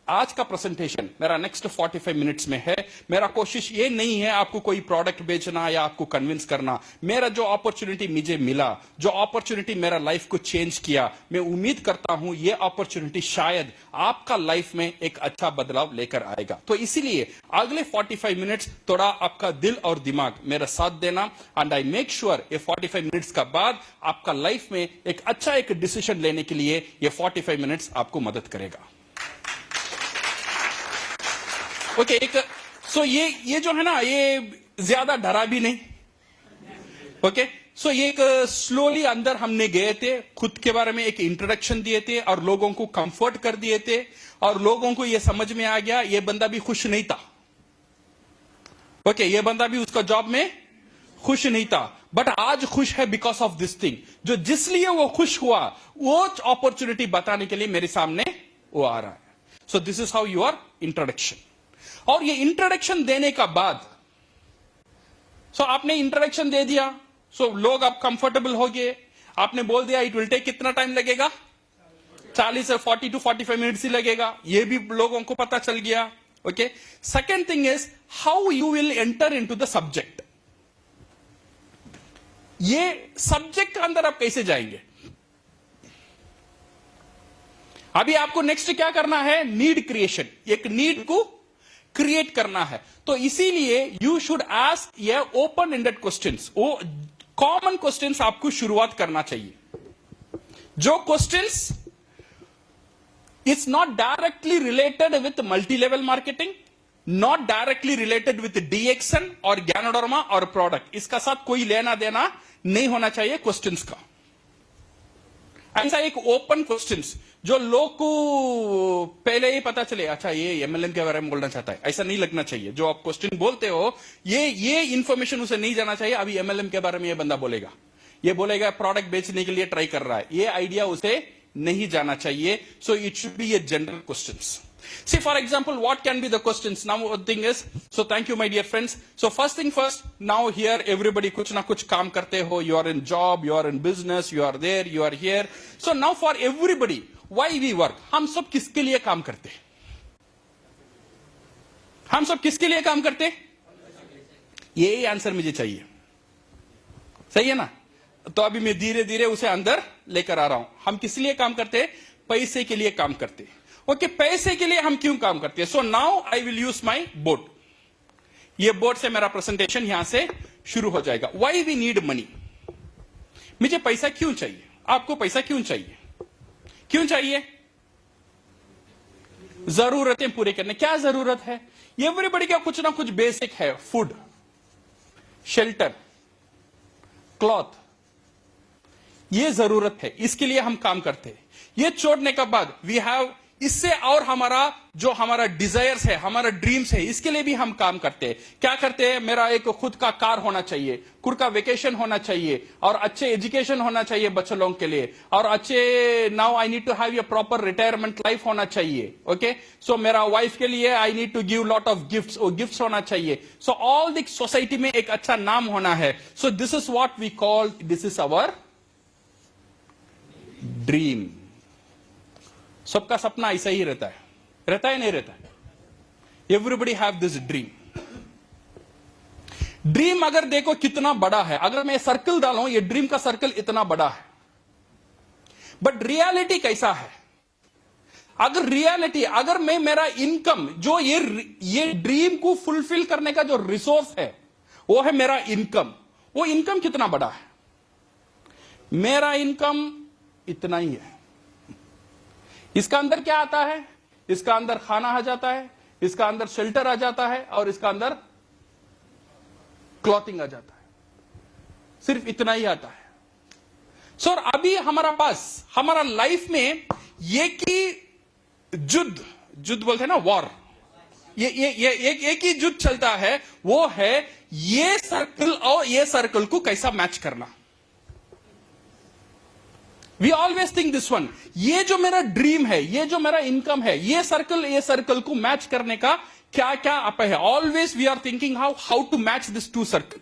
आज का प्रेजेंटेशन मेरा नेक्स्ट 45 मिनट्स में है। मेरा कोशिश ये नहीं है आपको कोई प्रोडक्ट बेचना या आपको कन्विंस करना। मेरा जो अपॉर्चुनिटी मुझे मिला, जो अपॉर्चुनिटी मेरा लाइफ को चेंज किया, मैं उम्मीद करता हूं ये अपॉर्चुनिटी शायद आपका लाइफ में एक अच्छा बदलाव लेकर आएगा। तो इसीलिए अगले 45 मिनट्स थोड़ा आपका दिल और दिमाग मेरा साथ देना, एंड आई मेक श्योर ये 45 मिनट्स का बाद आपका लाइफ में एक अच्छा एक डिसीजन लेने के लिए ये 45 मिनट्स आपको मदद करेगा। ओके, सो ये जो है ना, ये ज्यादा डरा भी नहीं। ओके, सो एक स्लोली अंदर हमने गए थे, खुद के बारे में एक इंट्रोडक्शन दिए थे और लोगों को कंफर्ट कर दिए थे और लोगों को यह समझ में आ गया ये बंदा भी खुश नहीं था। ओके, ये बंदा भी उसका जॉब में खुश नहीं था, बट आज खुश है बिकॉज ऑफ दिस थिंग। जो जिसलिए वो खुश हुआ वो अपॉर्चुनिटी बताने के लिए मेरे सामने वो आ रहा है। So this is how your introduction. और ये इंट्रोडक्शन देने का बाद आपने इंट्रोडक्शन दे दिया, लोग अब कंफर्टेबल हो गए। आपने बोल दिया इट विल टेक कितना टाइम लगेगा, 40 से 40 to 45 मिनट्स ही लगेगा, ये भी लोगों को पता चल गया। Okay, second thing is how you will enter into the subject. ये सब्जेक्ट के अंदर आप कैसे जाएंगे। अभी आपको नेक्स्ट क्या करना है, नीड क्रिएशन, एक नीड को क्रिएट करना है। तो इसीलिए यू शुड आस्क ये ओपन एंडेड क्वेश्चंस, वो कॉमन क्वेश्चंस आपको शुरुआत करना चाहिए। जो questions it's not directly related with multi level marketing, not directly related with DXN और ज्ञानोडर्मा और प्रोडक्ट, इसका साथ कोई लेना देना नहीं होना चाहिए क्वेश्चंस का। ऐसा एक ओपन क्वेश्चंस जो लोग को पहले ही पता चले, अच्छा ये एमएलएम के बारे में बोलना चाहता है, ऐसा नहीं लगना चाहिए। जो आप क्वेश्चन बोलते हो ये इंफॉर्मेशन उसे नहीं जाना चाहिए। अभी एमएलएम के बारे में ये बंदा बोलेगा, ये बोलेगा प्रोडक्ट बेचने के लिए ट्राई कर रहा है, ये आइडिया उसे नहीं जाना चाहिए। So it should be a general questions. See, for example, what can be the questions? Now, one thing is, so thank you, my dear friends. So first thing first, now here everybody कुछ ना कुछ काम करते हो. You are in job, you are in business, you are there, you are here. So now for everybody, why we work? हम सब किसके लिए काम करते हैं? हम सब किसके लिए काम करते हैं? यही आंसर मुझे चाहिए, सही है ना? तो अभी मैं धीरे धीरे उसे अंदर लेकर आ रहा हूं। हम किस लिए काम करते हैं? पैसे के लिए काम करते हैं। ओके, पैसे के लिए हम क्यों काम करते हैं? So now I will use my board. ये बोर्ड से मेरा प्रेजेंटेशन यहां से शुरू हो जाएगा। वाई वी नीड मनी, मुझे पैसा क्यों चाहिए? आपको पैसा क्यों चाहिए? क्यों चाहिए? जरूरतें पूरी करने। क्या जरूरत है? एवरीबडी का कुछ ना कुछ बेसिक है, फूड, शेल्टर, क्लॉथ, ये जरूरत है, इसके लिए हम काम करते हैं। ये छोड़ने के बाद वी हैव, इससे और हमारा डिजायर्स है, हमारा ड्रीम्स है, इसके लिए भी हम काम करते हैं। क्या करते हैं? मेरा एक खुद का कार होना चाहिए, खुद का वेकेशन होना चाहिए, और अच्छे एजुकेशन होना चाहिए बच्चों लोगों के लिए, और अच्छे now I need to have a proper retirement life होना चाहिए। ओके, सो मेरा वाइफ के लिए I need to give lot of gifts, वो गिफ्ट्स होना चाहिए। सो ऑल द सोसाइटी में एक अच्छा नाम होना है। So this is what we call, this is our dream. सबका सपना ऐसा ही रहता है नहीं रहता है? Everybody have this dream. Dream अगर देखो कितना बड़ा है, अगर मैं सर्कल डालूं, ये ड्रीम का सर्कल इतना बड़ा है, बट रियलिटी कैसा है? अगर रियलिटी, अगर मैं मेरा इनकम, जो ये ड्रीम को फुलफिल करने का जो रिसोर्स है वो है मेरा इनकम, वो इनकम कितना बड़ा है? मेरा इनकम इतना ही है। इसका अंदर क्या आता है? इसका अंदर खाना आ जाता है, इसका अंदर शेल्टर आ जाता है, और इसका अंदर क्लॉथिंग आ जाता है। सिर्फ इतना ही आता है। सो अभी हमारा पास, हमारा लाइफ में ये कि युद्ध बोलते हैं ना, वॉर, ये एक ही युद्ध चलता है, वो है ये सर्कल और ये सर्कल को कैसा मैच करना। We always think this one, ये जो मेरा ड्रीम है, ये जो मेरा इनकम है, ये सर्कल को मैच करने का क्या क्या आप है। Always we are thinking how to match this two circle.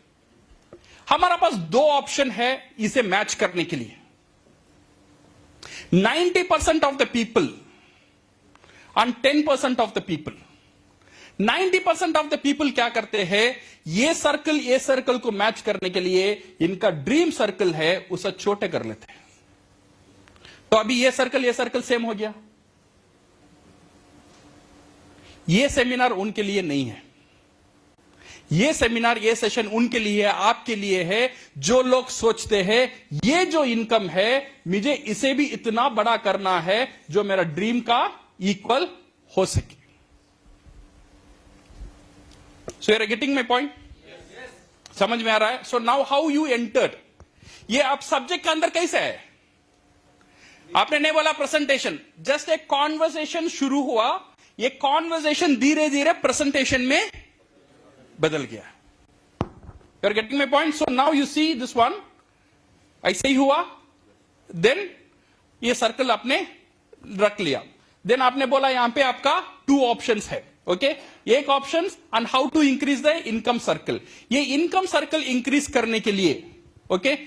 हमारा पास दो ऑप्शन है इसे मैच करने के लिए। 90% of the people and 10% of the people, 90% of the people क्या करते हैं? ये सर्कल को मैच करने के लिए इनका ड्रीम सर्कल है उसे छोटे कर लेते हैं। तो अभी ये सर्कल सेम हो गया। ये सेमिनार उनके लिए नहीं है, ये सेमिनार, ये सेशन उनके लिए है, आपके लिए है, जो लोग सोचते हैं ये जो इनकम है मुझे इसे भी इतना बड़ा करना है जो मेरा ड्रीम का इक्वल हो सके। So you are getting my point? समझ में आ रहा है? So now how you entered, ये आप सब्जेक्ट के अंदर कैसे है? आपने नहीं बोला प्रेजेंटेशन, जस्ट एक कॉन्वर्सेशन शुरू हुआ, ये कॉन्वर्सेशन धीरे धीरे प्रेजेंटेशन में बदल गया। You are getting my point? So now you see this one, ऐसे ही हुआ, देन ये सर्कल आपने रख लिया, देन आपने बोला यहां पे आपका 2 ऑप्शंस है, ओके? एक option on how to increase the income circle. ये इनकम सर्कल इंक्रीज करने के लिए, okay,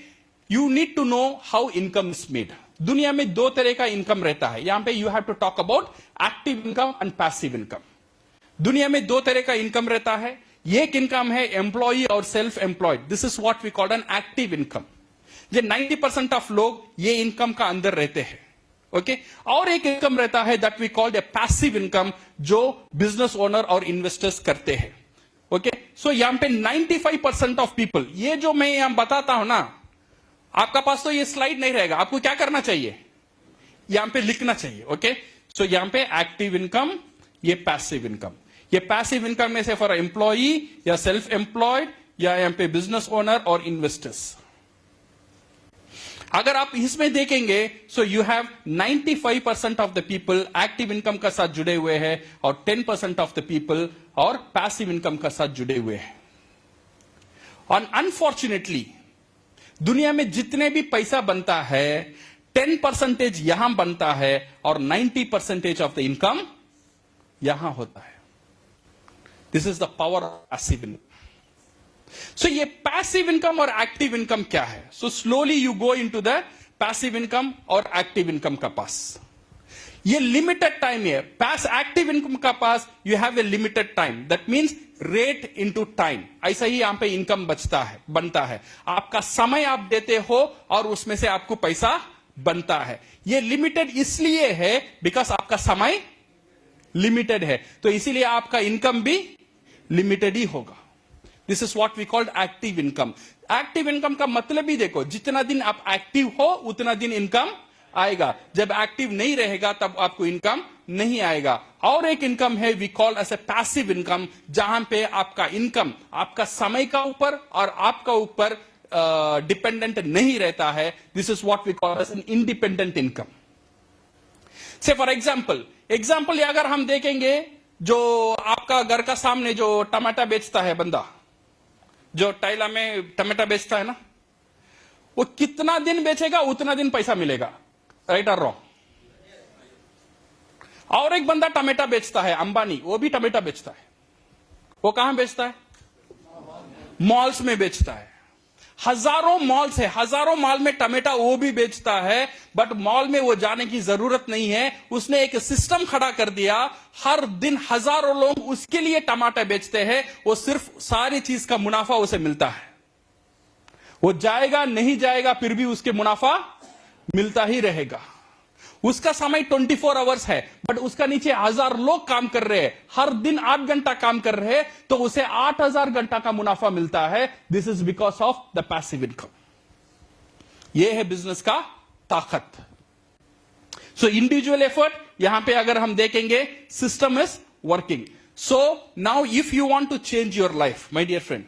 you need to know how income is made. दुनिया में 2 तरह का इनकम रहता है, यहां पे you have to talk about active income and passive income. दुनिया में 2 तरह का इनकम रहता है, एक इनकम है एम्प्लॉई और self employed, this is what we call an active income. जो 90% ऑफ लोग ये इनकम का अंदर रहते हैं, ओके? और एक इनकम रहता है that we called a passive income, जो बिजनेस ओनर और इन्वेस्टर्स करते हैं, ओके? सो यहां पे 95% ऑफ पीपल, ये जो मैं यहां बताता हूं ना, आपका पास तो ये स्लाइड नहीं रहेगा, आपको क्या करना चाहिए? यहां पे लिखना चाहिए, ओके? सो यहां पे एक्टिव इनकम, ये पैसिव इनकम। ये पैसिव इनकम में से फॉर एम्प्लॉई या सेल्फ एम्प्लॉयड या यहां पे बिजनेस ओनर और इन्वेस्टर्स। अगर आप इसमें देखेंगे, so you have 95% of the people active income का साथ जुड़े हुए हैं और 10% ऑफ द पीपल और पैसिव इनकम का साथ जुड़े हुए हैं। और अनफॉर्चुनेटली दुनिया में जितने भी पैसा बनता है, 10% यहां बनता है और 90% ऑफ द इनकम यहां होता है। This is the power of passive income. So ये पैसिव इनकम और एक्टिव इनकम क्या है? So slowly you go into the passive income और एक्टिव इनकम का पास। ये लिमिटेड टाइम है। पास एक्टिव इनकम का पास you have a limited time, that means rate into time. ऐसा ही यहां पे इनकम बनता है। आपका समय आप देते हो और उसमें से आपको पैसा बनता है। ये लिमिटेड इसलिए है बिकॉज आपका समय लिमिटेड है, तो इसीलिए आपका इनकम भी लिमिटेड ही होगा। This is what we called active income. Active income का मतलब ही देखो, जितना दिन आप एक्टिव हो उतना दिन इनकम आएगा। जब एक्टिव नहीं रहेगा तब आपको इनकम नहीं आएगा। और एक इनकम है we call as a passive income, जहां पे आपका इनकम आपका समय का ऊपर और आपका ऊपर डिपेंडेंट नहीं रहता है। This is what we call as an independent income. So for example अगर हम देखेंगे, जो आपका घर का सामने जो टमाटर बेचता है बंदा, जो टाइला में टमाटर बेचता है ना, वो कितना दिन बेचेगा उतना दिन पैसा मिलेगा, राइट और रॉन्ग? और एक बंदा टमाटर बेचता है, अंबानी, वो भी टमाटर बेचता है। वो कहां बेचता है? मॉल्स में बेचता है। हजारों मॉल्स है, हजारों मॉल में टमाटर वो भी बेचता है, बट मॉल में वो जाने की जरूरत नहीं है। उसने एक सिस्टम खड़ा कर दिया, हर दिन हजारों लोग उसके लिए टमाटर बेचते हैं। वो सिर्फ सारी चीज का मुनाफा उसे मिलता है। वो जाएगा नहीं जाएगा फिर भी उसके मुनाफा मिलता ही रहेगा। उसका समय 24 आवर्स है, बट उसका नीचे 1000 लोग काम कर रहे हैं, हर दिन 8 घंटा काम कर रहे हैं, तो उसे 8000 घंटा का मुनाफा मिलता है। This is because of the passive income. यह है बिजनेस का ताकत। सो इंडिविजुअल एफर्ट, यहां पे अगर हम देखेंगे, system is working. So now if you want to change your life, my dear friend,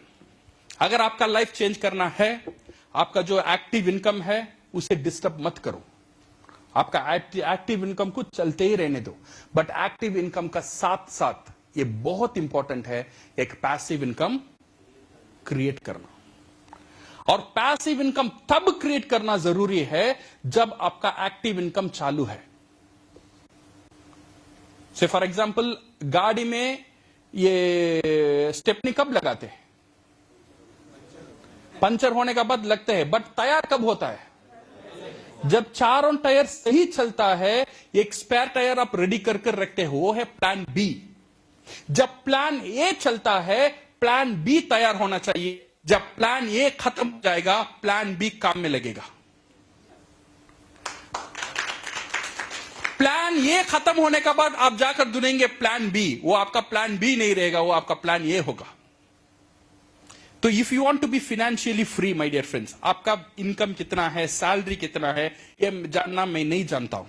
अगर आपका लाइफ चेंज करना है, आपका जो एक्टिव इनकम है उसे डिस्टर्ब मत करो। आपका एक्टिव इनकम को चलते ही रहने दो, बट एक्टिव इनकम का साथ साथ ये बहुत इंपॉर्टेंट है, एक पैसिव इनकम क्रिएट करना। और पैसिव इनकम तब क्रिएट करना जरूरी है जब आपका एक्टिव इनकम चालू है। से फॉर एग्जांपल, गाड़ी में ये स्टेपनी कब लगाते हैं? पंचर होने का बाद लगते हैं, बट तैयार कब होता है? जब चारों टायर सही चलता है, एक स्पेयर टायर आप रेडी कर रखते हो, वो है प्लान बी। जब प्लान ए चलता है, प्लान बी तैयार होना चाहिए। जब प्लान ए खत्म हो जाएगा, प्लान बी काम में लगेगा। प्लान ए खत्म होने के बाद आप जाकर ढूंढेंगे प्लान बी, वो आपका प्लान बी नहीं रहेगा, वो आपका प्लान ए होगा। तो if you want to be financially free, my dear friends, आपका इनकम कितना है, सैलरी कितना है, ये जानना मैं नहीं जानता हूं।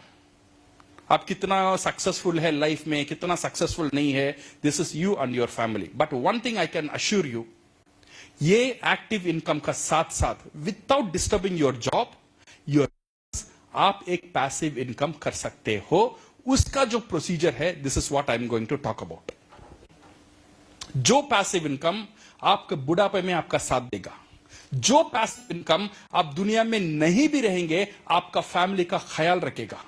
आप कितना सक्सेसफुल है लाइफ में, कितना सक्सेसफुल नहीं है, this is you and your family. But one thing I can assure you, ये एक्टिव इनकम का साथ साथ without disturbing your job your आप एक पैसिव इनकम कर सकते हो। उसका जो प्रोसीजर है, this is what I am going to talk about. जो पैसिव इनकम आपके बुढ़ापे में आपका साथ देगा, जो पैसिव इनकम आप दुनिया में नहीं भी रहेंगे आपका फैमिली का ख्याल रखेगा,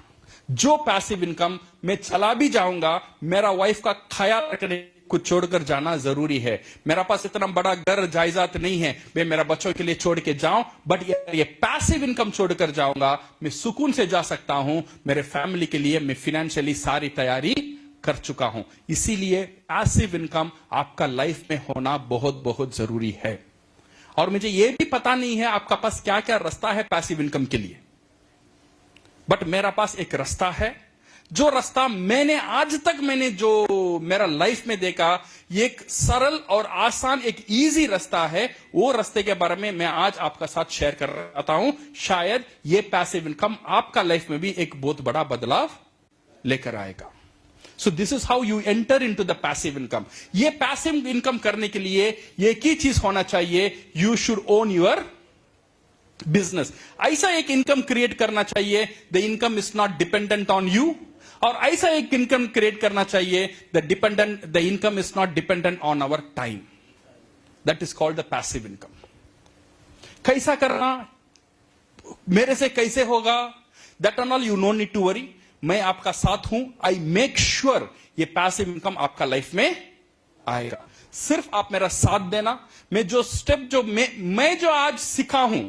जो पैसिव इनकम मैं चला भी जाऊंगा मेरा वाइफ का ख्याल रखने को छोड़कर जाना जरूरी है। मेरा पास इतना बड़ा घर जायदाद नहीं है मैं मेरा बच्चों के लिए छोड़ के जाऊं, बट ये पैसिव इनकम छोड़कर जाऊंगा, मैं सुकून से जा सकता हूं। मेरे फैमिली के लिए मैं फाइनेंशियली सारी तैयारी कर चुका हूं। इसीलिए पैसिव इनकम आपका लाइफ में होना बहुत बहुत जरूरी है। और मुझे यह भी पता नहीं है आपका पास क्या क्या रास्ता है पैसिव इनकम के लिए, बट मेरा पास एक रास्ता है। जो रास्ता आज तक मैंने जो मेरा लाइफ में देखा, ये एक सरल और आसान एक इजी रास्ता है। वो रास्ते के बारे में मैं आज आपका साथ शेयर कर रहा हूं। शायद ये पैसिव इनकम आपका लाइफ में भी एक बहुत बड़ा बदलाव लेकर आएगा। So this is how you enter into the passive income. ये पैसिव इनकम करने के लिए एक ही चीज होना चाहिए, you should own your business. ऐसा एक इनकम क्रिएट करना चाहिए the income is not dependent on you, और ऐसा एक इनकम क्रिएट करना चाहिए the income is not dependent on our time. That is called the passive income. कैसा करना, मेरे से कैसे होगा, that and all you no need to worry. मैं आपका साथ हूं। आई मेक श्योर ये पैसिव इनकम आपका लाइफ में आएगा। सिर्फ आप मेरा साथ देना। मैं जो स्टेप मैं जो आज सीखा हूं,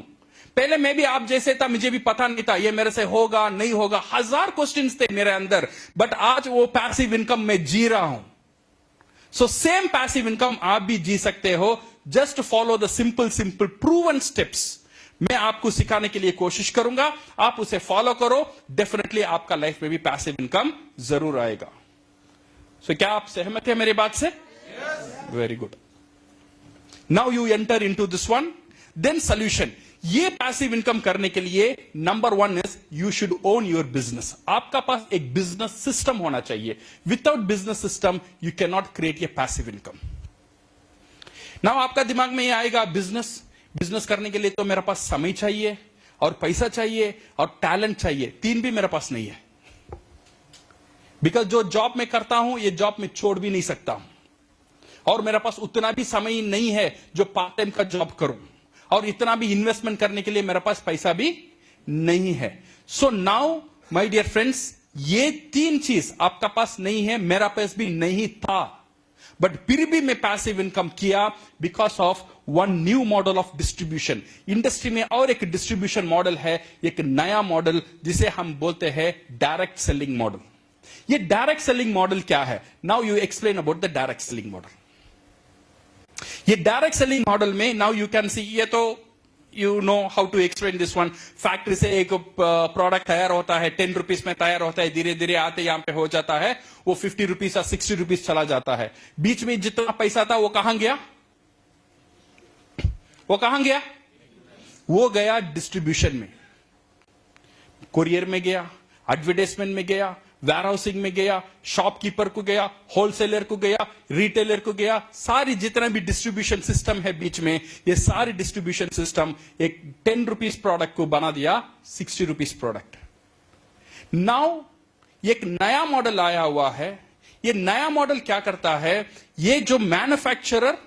पहले मैं भी आप जैसे था, मुझे भी पता नहीं था ये मेरे से होगा नहीं होगा, 1000 क्वेश्चंस थे मेरे अंदर, बट आज वो पैसिव इनकम मैं जी रहा हूं। सो सेम पैसिव इनकम आप भी जी सकते हो। Just follow the simple proven steps. मैं आपको सिखाने के लिए कोशिश करूंगा, आप उसे फॉलो करो, डेफिनेटली आपका लाइफ में भी पैसिव इनकम जरूर आएगा। सो क्या आप सहमत हैं मेरी बात से? Very good. Now you enter into this one, then solution. ये पैसिव इनकम करने के लिए number 1 is you should own your business. आपका पास एक बिजनेस सिस्टम होना चाहिए। Without business system you can not create ये पैसिव इनकम। नाउ आपका दिमाग में ये आएगा, बिजनेस करने के लिए तो मेरे पास समय चाहिए और पैसा चाहिए और टैलेंट चाहिए, तीन भी मेरे पास नहीं है। बिकॉज जो जॉब में करता हूं ये जॉब में छोड़ भी नहीं सकता हूं, और मेरे पास उतना भी समय नहीं है जो पार्ट टाइम का जॉब करूं, और इतना भी इन्वेस्टमेंट करने के लिए मेरे पास पैसा भी नहीं है। So now my dear friends, ये तीन चीज आपका पास नहीं है, मेरा पास भी नहीं था, बट फिर भी मैं पैसिव इनकम किया because of one new model of distribution. Industry में और एक डिस्ट्रीब्यूशन मॉडल है, एक नया मॉडल जिसे हम बोलते हैं डायरेक्ट सेलिंग मॉडल। ये डायरेक्ट सेलिंग मॉडल क्या है? Now you explain about the direct selling model. ये डायरेक्ट सेलिंग मॉडल में नाउ यू कैन सी, ये तो you know how to explain this one. Factory से एक प्रोडक्ट तैयार होता है, 10 रुपीज में तैयार होता है, धीरे धीरे आते यहां पे हो जाता है वो 50 रुपीज या 60 रुपीज चला जाता है। बीच में जितना पैसा था वो कहां गया? वो गया डिस्ट्रीब्यूशन में, कुरियर में गया, एडवर्टाइजमेंट में गया, वेयरहाउसिंग में गया, शॉपकीपर को गया, होलसेलर को गया, रिटेलर को गया। सारी जितना भी डिस्ट्रीब्यूशन सिस्टम है बीच में, ये सारी डिस्ट्रीब्यूशन सिस्टम एक 10 रुपीज प्रोडक्ट को बना दिया 60 रुपीज प्रोडक्ट। नाउ एक नया मॉडल आया हुआ है। ये नया मॉडल क्या करता है? ये जो मैन्युफैक्चरर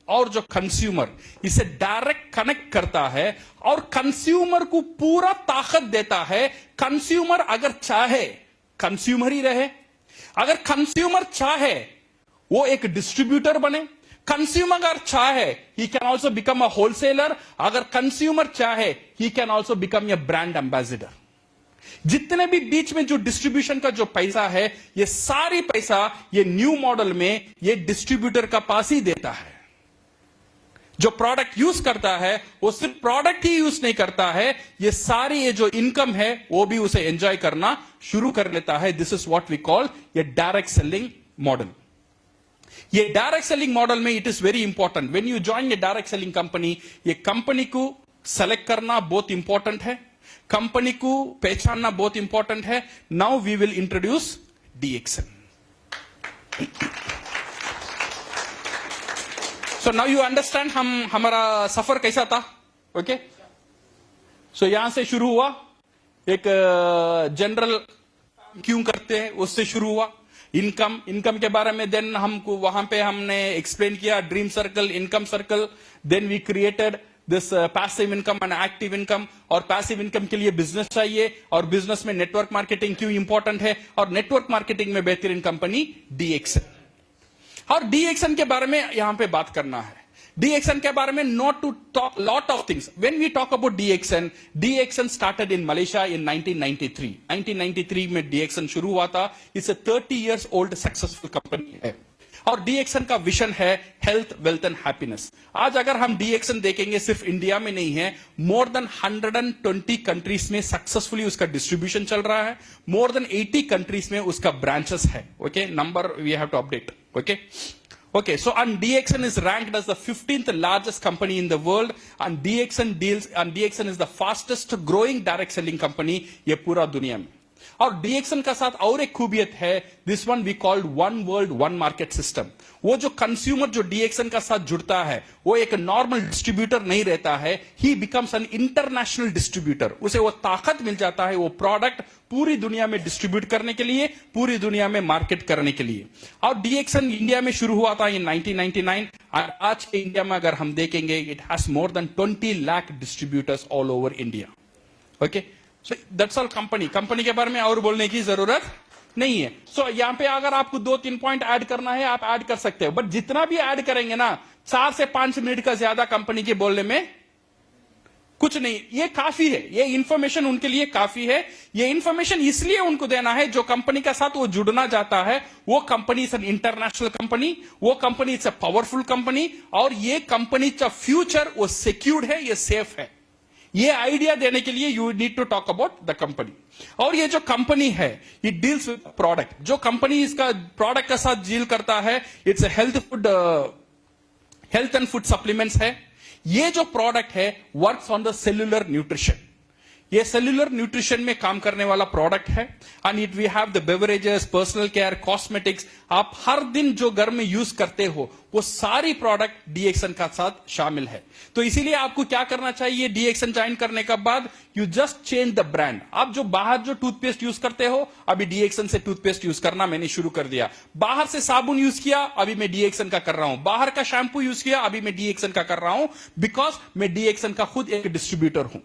और जो कंज्यूमर, इसे डायरेक्ट कनेक्ट करता है और कंज्यूमर को पूरा ताकत देता है। कंज्यूमर अगर चाहे कंज्यूमर ही रहे, अगर कंज्यूमर चाहे वो एक डिस्ट्रीब्यूटर बने, कंज्यूमर अगर चाहे he can also become a wholesaler, अगर कंज्यूमर चाहे he can also become a brand ambassador. जितने भी बीच में जो डिस्ट्रीब्यूशन का जो पैसा है, ये सारी पैसा ये न्यू मॉडल में ये डिस्ट्रीब्यूटर का पास ही देता है। जो प्रोडक्ट यूज करता है वो सिर्फ प्रोडक्ट ही यूज नहीं करता है, ये सारी ये जो इनकम है वो भी उसे एंजॉय करना शुरू कर लेता है। This is what we call ये डायरेक्ट सेलिंग मॉडल। ये डायरेक्ट सेलिंग मॉडल में it is very important when you join ये डायरेक्ट सेलिंग कंपनी, ये कंपनी को सेलेक्ट करना बहुत इंपॉर्टेंट है, कंपनी को पहचानना बहुत इंपॉर्टेंट है। Now we will introduce DXN। So now you understand हमारा सफर कैसा था. ओके, सो यहां से शुरू हुआ, एक जनरल क्यों करते हैं उससे शुरू हुआ. इनकम के बारे में देन हमको वहां पे हमने एक्सप्लेन किया, dream circle, income circle. Then we created this passive income and active income. और पैसिव इनकम के लिए बिजनेस चाहिए, और बिजनेस में नेटवर्क मार्केटिंग क्यों इंपॉर्टेंट है, और नेटवर्क मार्केटिंग में बेहतरीन कंपनी DXN. और DXN के बारे में यहां पे बात करना है. DXN के बारे में not to talk lot of things. When we talk about DXN started in Malaysia in 1993. 1993 में DXN शुरू हुआ था. It's a 30 years old successful company है. और DXN का विजन है हेल्थ, वेल्थ एंड हैप्पीनेस. आज अगर हम DXN देखेंगे, सिर्फ इंडिया में नहीं है, मोर देन 120 कंट्रीज में सक्सेसफुली उसका डिस्ट्रीब्यूशन चल रहा है. मोर देन 80 कंट्रीज में उसका ब्रांचेस है. Okay, number we have to update. Okay, so and DXN is ranked as the 15th largest company in the world, and DXN is the fastest growing direct selling company ये पूरा दुनिया में. और DXN का साथ और एक खूबियत है, this one we called one world one market system. वो जो कंज्यूमर जो DXN का साथ जुड़ता है, वो एक नॉर्मल डिस्ट्रीब्यूटर नहीं रहता है, ही बिकम्स एन इंटरनेशनल डिस्ट्रीब्यूटर. उसे वो ताकत मिल जाता है वो प्रोडक्ट पूरी दुनिया में डिस्ट्रीब्यूट करने के लिए, पूरी दुनिया में मार्केट करने के लिए. और DXN इंडिया में शुरू हुआ था इन 1999. और आज के इंडिया में अगर हम देखेंगे, it has more than 20 lakh distributors all over India. Okay, so that's all company के बारे में और बोलने की जरूरत नहीं है. सो यहां पे अगर आपको 2-3 पॉइंट ऐड करना है, आप ऐड कर सकते हो, बट जितना भी ऐड करेंगे ना, 4 से 5 मिनट का ज्यादा कंपनी के बोलने में कुछ नहीं. ये काफी है, ये इंफॉर्मेशन उनके लिए काफी है. ये इंफॉर्मेशन इसलिए उनको देना है, जो कंपनी के साथ वो जुड़ना चाहता है, वो company is an international company, वो company is a powerful company, और ये कंपनी का फ्यूचर वो सिक्योर्ड है, ये सेफ है. ये आइडिया देने के लिए you need to talk about the company. और ये जो कंपनी है, इट डील्स विद प्रोडक्ट. जो कंपनी इसका प्रोडक्ट के साथ डील करता है, it's health and food supplements है. ये जो प्रोडक्ट है works on the cellular nutrition. ये सेल्यूलर न्यूट्रिशन में काम करने वाला प्रोडक्ट है. And it we have the beverages, personal care, cosmetics. आप हर दिन जो घर में यूज करते हो, वो सारी प्रोडक्ट DXN का साथ शामिल है. तो इसीलिए आपको क्या करना चाहिए, DXN ज्वाइन करने के बाद you just change the brand. आप जो बाहर जो टूथपेस्ट यूज करते हो, अभी DXN से टूथपेस्ट यूज करना मैंने शुरू कर दिया. बाहर से साबुन यूज किया, अभी मैं DXN का कर रहा हूं. बाहर का शैंपू यूज किया, अभी मैं DXN का कर रहा हूं, बिकॉज मैं DXN का खुद एक डिस्ट्रीब्यूटर हूं.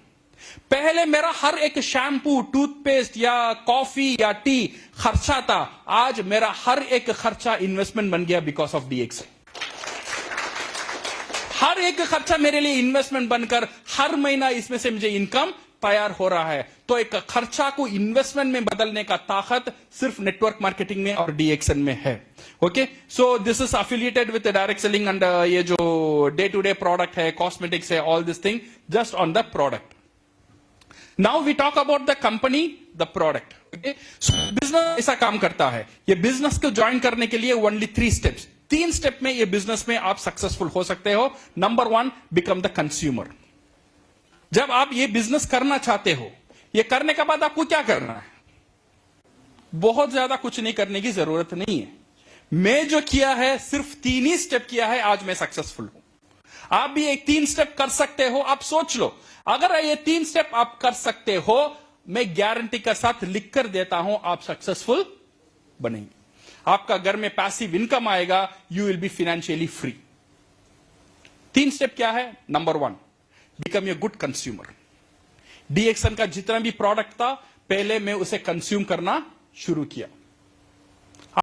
पहले मेरा हर एक शैम्पू, टूथपेस्ट या कॉफी या टी खर्चा था. आज मेरा हर एक खर्चा इन्वेस्टमेंट बन गया बिकॉज ऑफ DXN. हर एक खर्चा मेरे लिए इन्वेस्टमेंट बनकर हर महीना इसमें से मुझे इनकम तैयार हो रहा है. तो एक खर्चा को इन्वेस्टमेंट में बदलने का ताकत सिर्फ नेटवर्क मार्केटिंग में और DXN में है. Okay, so this is affiliated with direct selling. And ये जो डे टू डे प्रोडक्ट है, कॉस्मेटिक्स है, all this thing just on the product. Now we talk about the company, the product. Okay? So business ऐसा काम करता है. ये बिजनेस को ज्वाइन करने के लिए only 3 steps. 3 स्टेप में ये बिजनेस में आप सक्सेसफुल हो सकते हो. Number 1, become the consumer. जब आप ये बिजनेस करना चाहते हो, ये करने के बाद आपको क्या करना है? बहुत ज्यादा कुछ नहीं करने की जरूरत नहीं है. मैं जो किया है सिर्फ 3 ही स्टेप किया है, आज मैं सक्सेसफुल हूं. आप भी एक 3 स्टेप कर सकते हो. आप सोच लो, अगर ये 3 स्टेप आप कर सकते हो, मैं गारंटी के साथ लिख कर देता हूं, आप सक्सेसफुल बनेंगे. आपका घर में पैसिव इनकम आएगा, you will be financially free. 3 step क्या है? Number 1, become a good consumer. DXN का जितना भी प्रोडक्ट था, पहले मैं उसे कंज्यूम करना शुरू किया.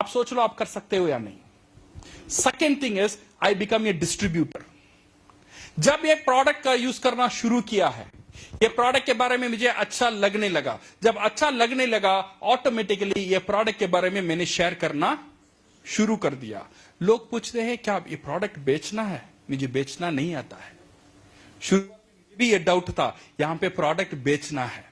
आप सोच लो आप कर सकते हो या नहीं. Second thing is I become a distributor. जब ये प्रोडक्ट का यूज करना शुरू किया है, ये प्रोडक्ट के बारे में मुझे अच्छा लगने लगा. जब अच्छा लगने लगा, ऑटोमेटिकली ये प्रोडक्ट के बारे में मैंने शेयर करना शुरू कर दिया. लोग पूछते हैं क्या ये प्रोडक्ट बेचना है? मुझे बेचना नहीं आता है. शुरू में भी ये डाउट था, यहां पे प्रोडक्ट बेचना है.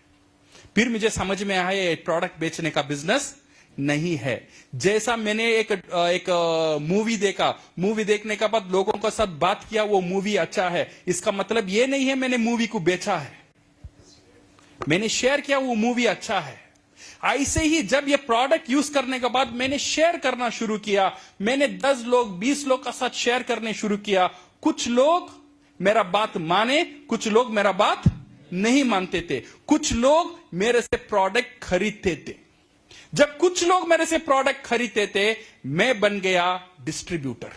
फिर मुझे समझ में आया ये प्रोडक्ट बेचने का बिजनेस नहीं है. जैसा मैंने एक मूवी देखा, मूवी देखने के बाद लोगों के साथ बात किया, वो मूवी अच्छा है, इसका मतलब ये नहीं है मैंने मूवी को बेचा है. मैंने शेयर किया, वो मूवी अच्छा है. ऐसे ही जब ये प्रोडक्ट यूज करने के बाद मैंने शेयर करना शुरू किया, मैंने 10 लोग 20 लोग का साथ शेयर करने शुरू किया, कुछ लोग मेरा बात माने, कुछ लोग मेरा बात नहीं मानते थे, कुछ लोग मेरे से प्रोडक्ट खरीदते थे। जब कुछ लोग मेरे से प्रोडक्ट खरीदते थे, मैं बन गया डिस्ट्रीब्यूटर।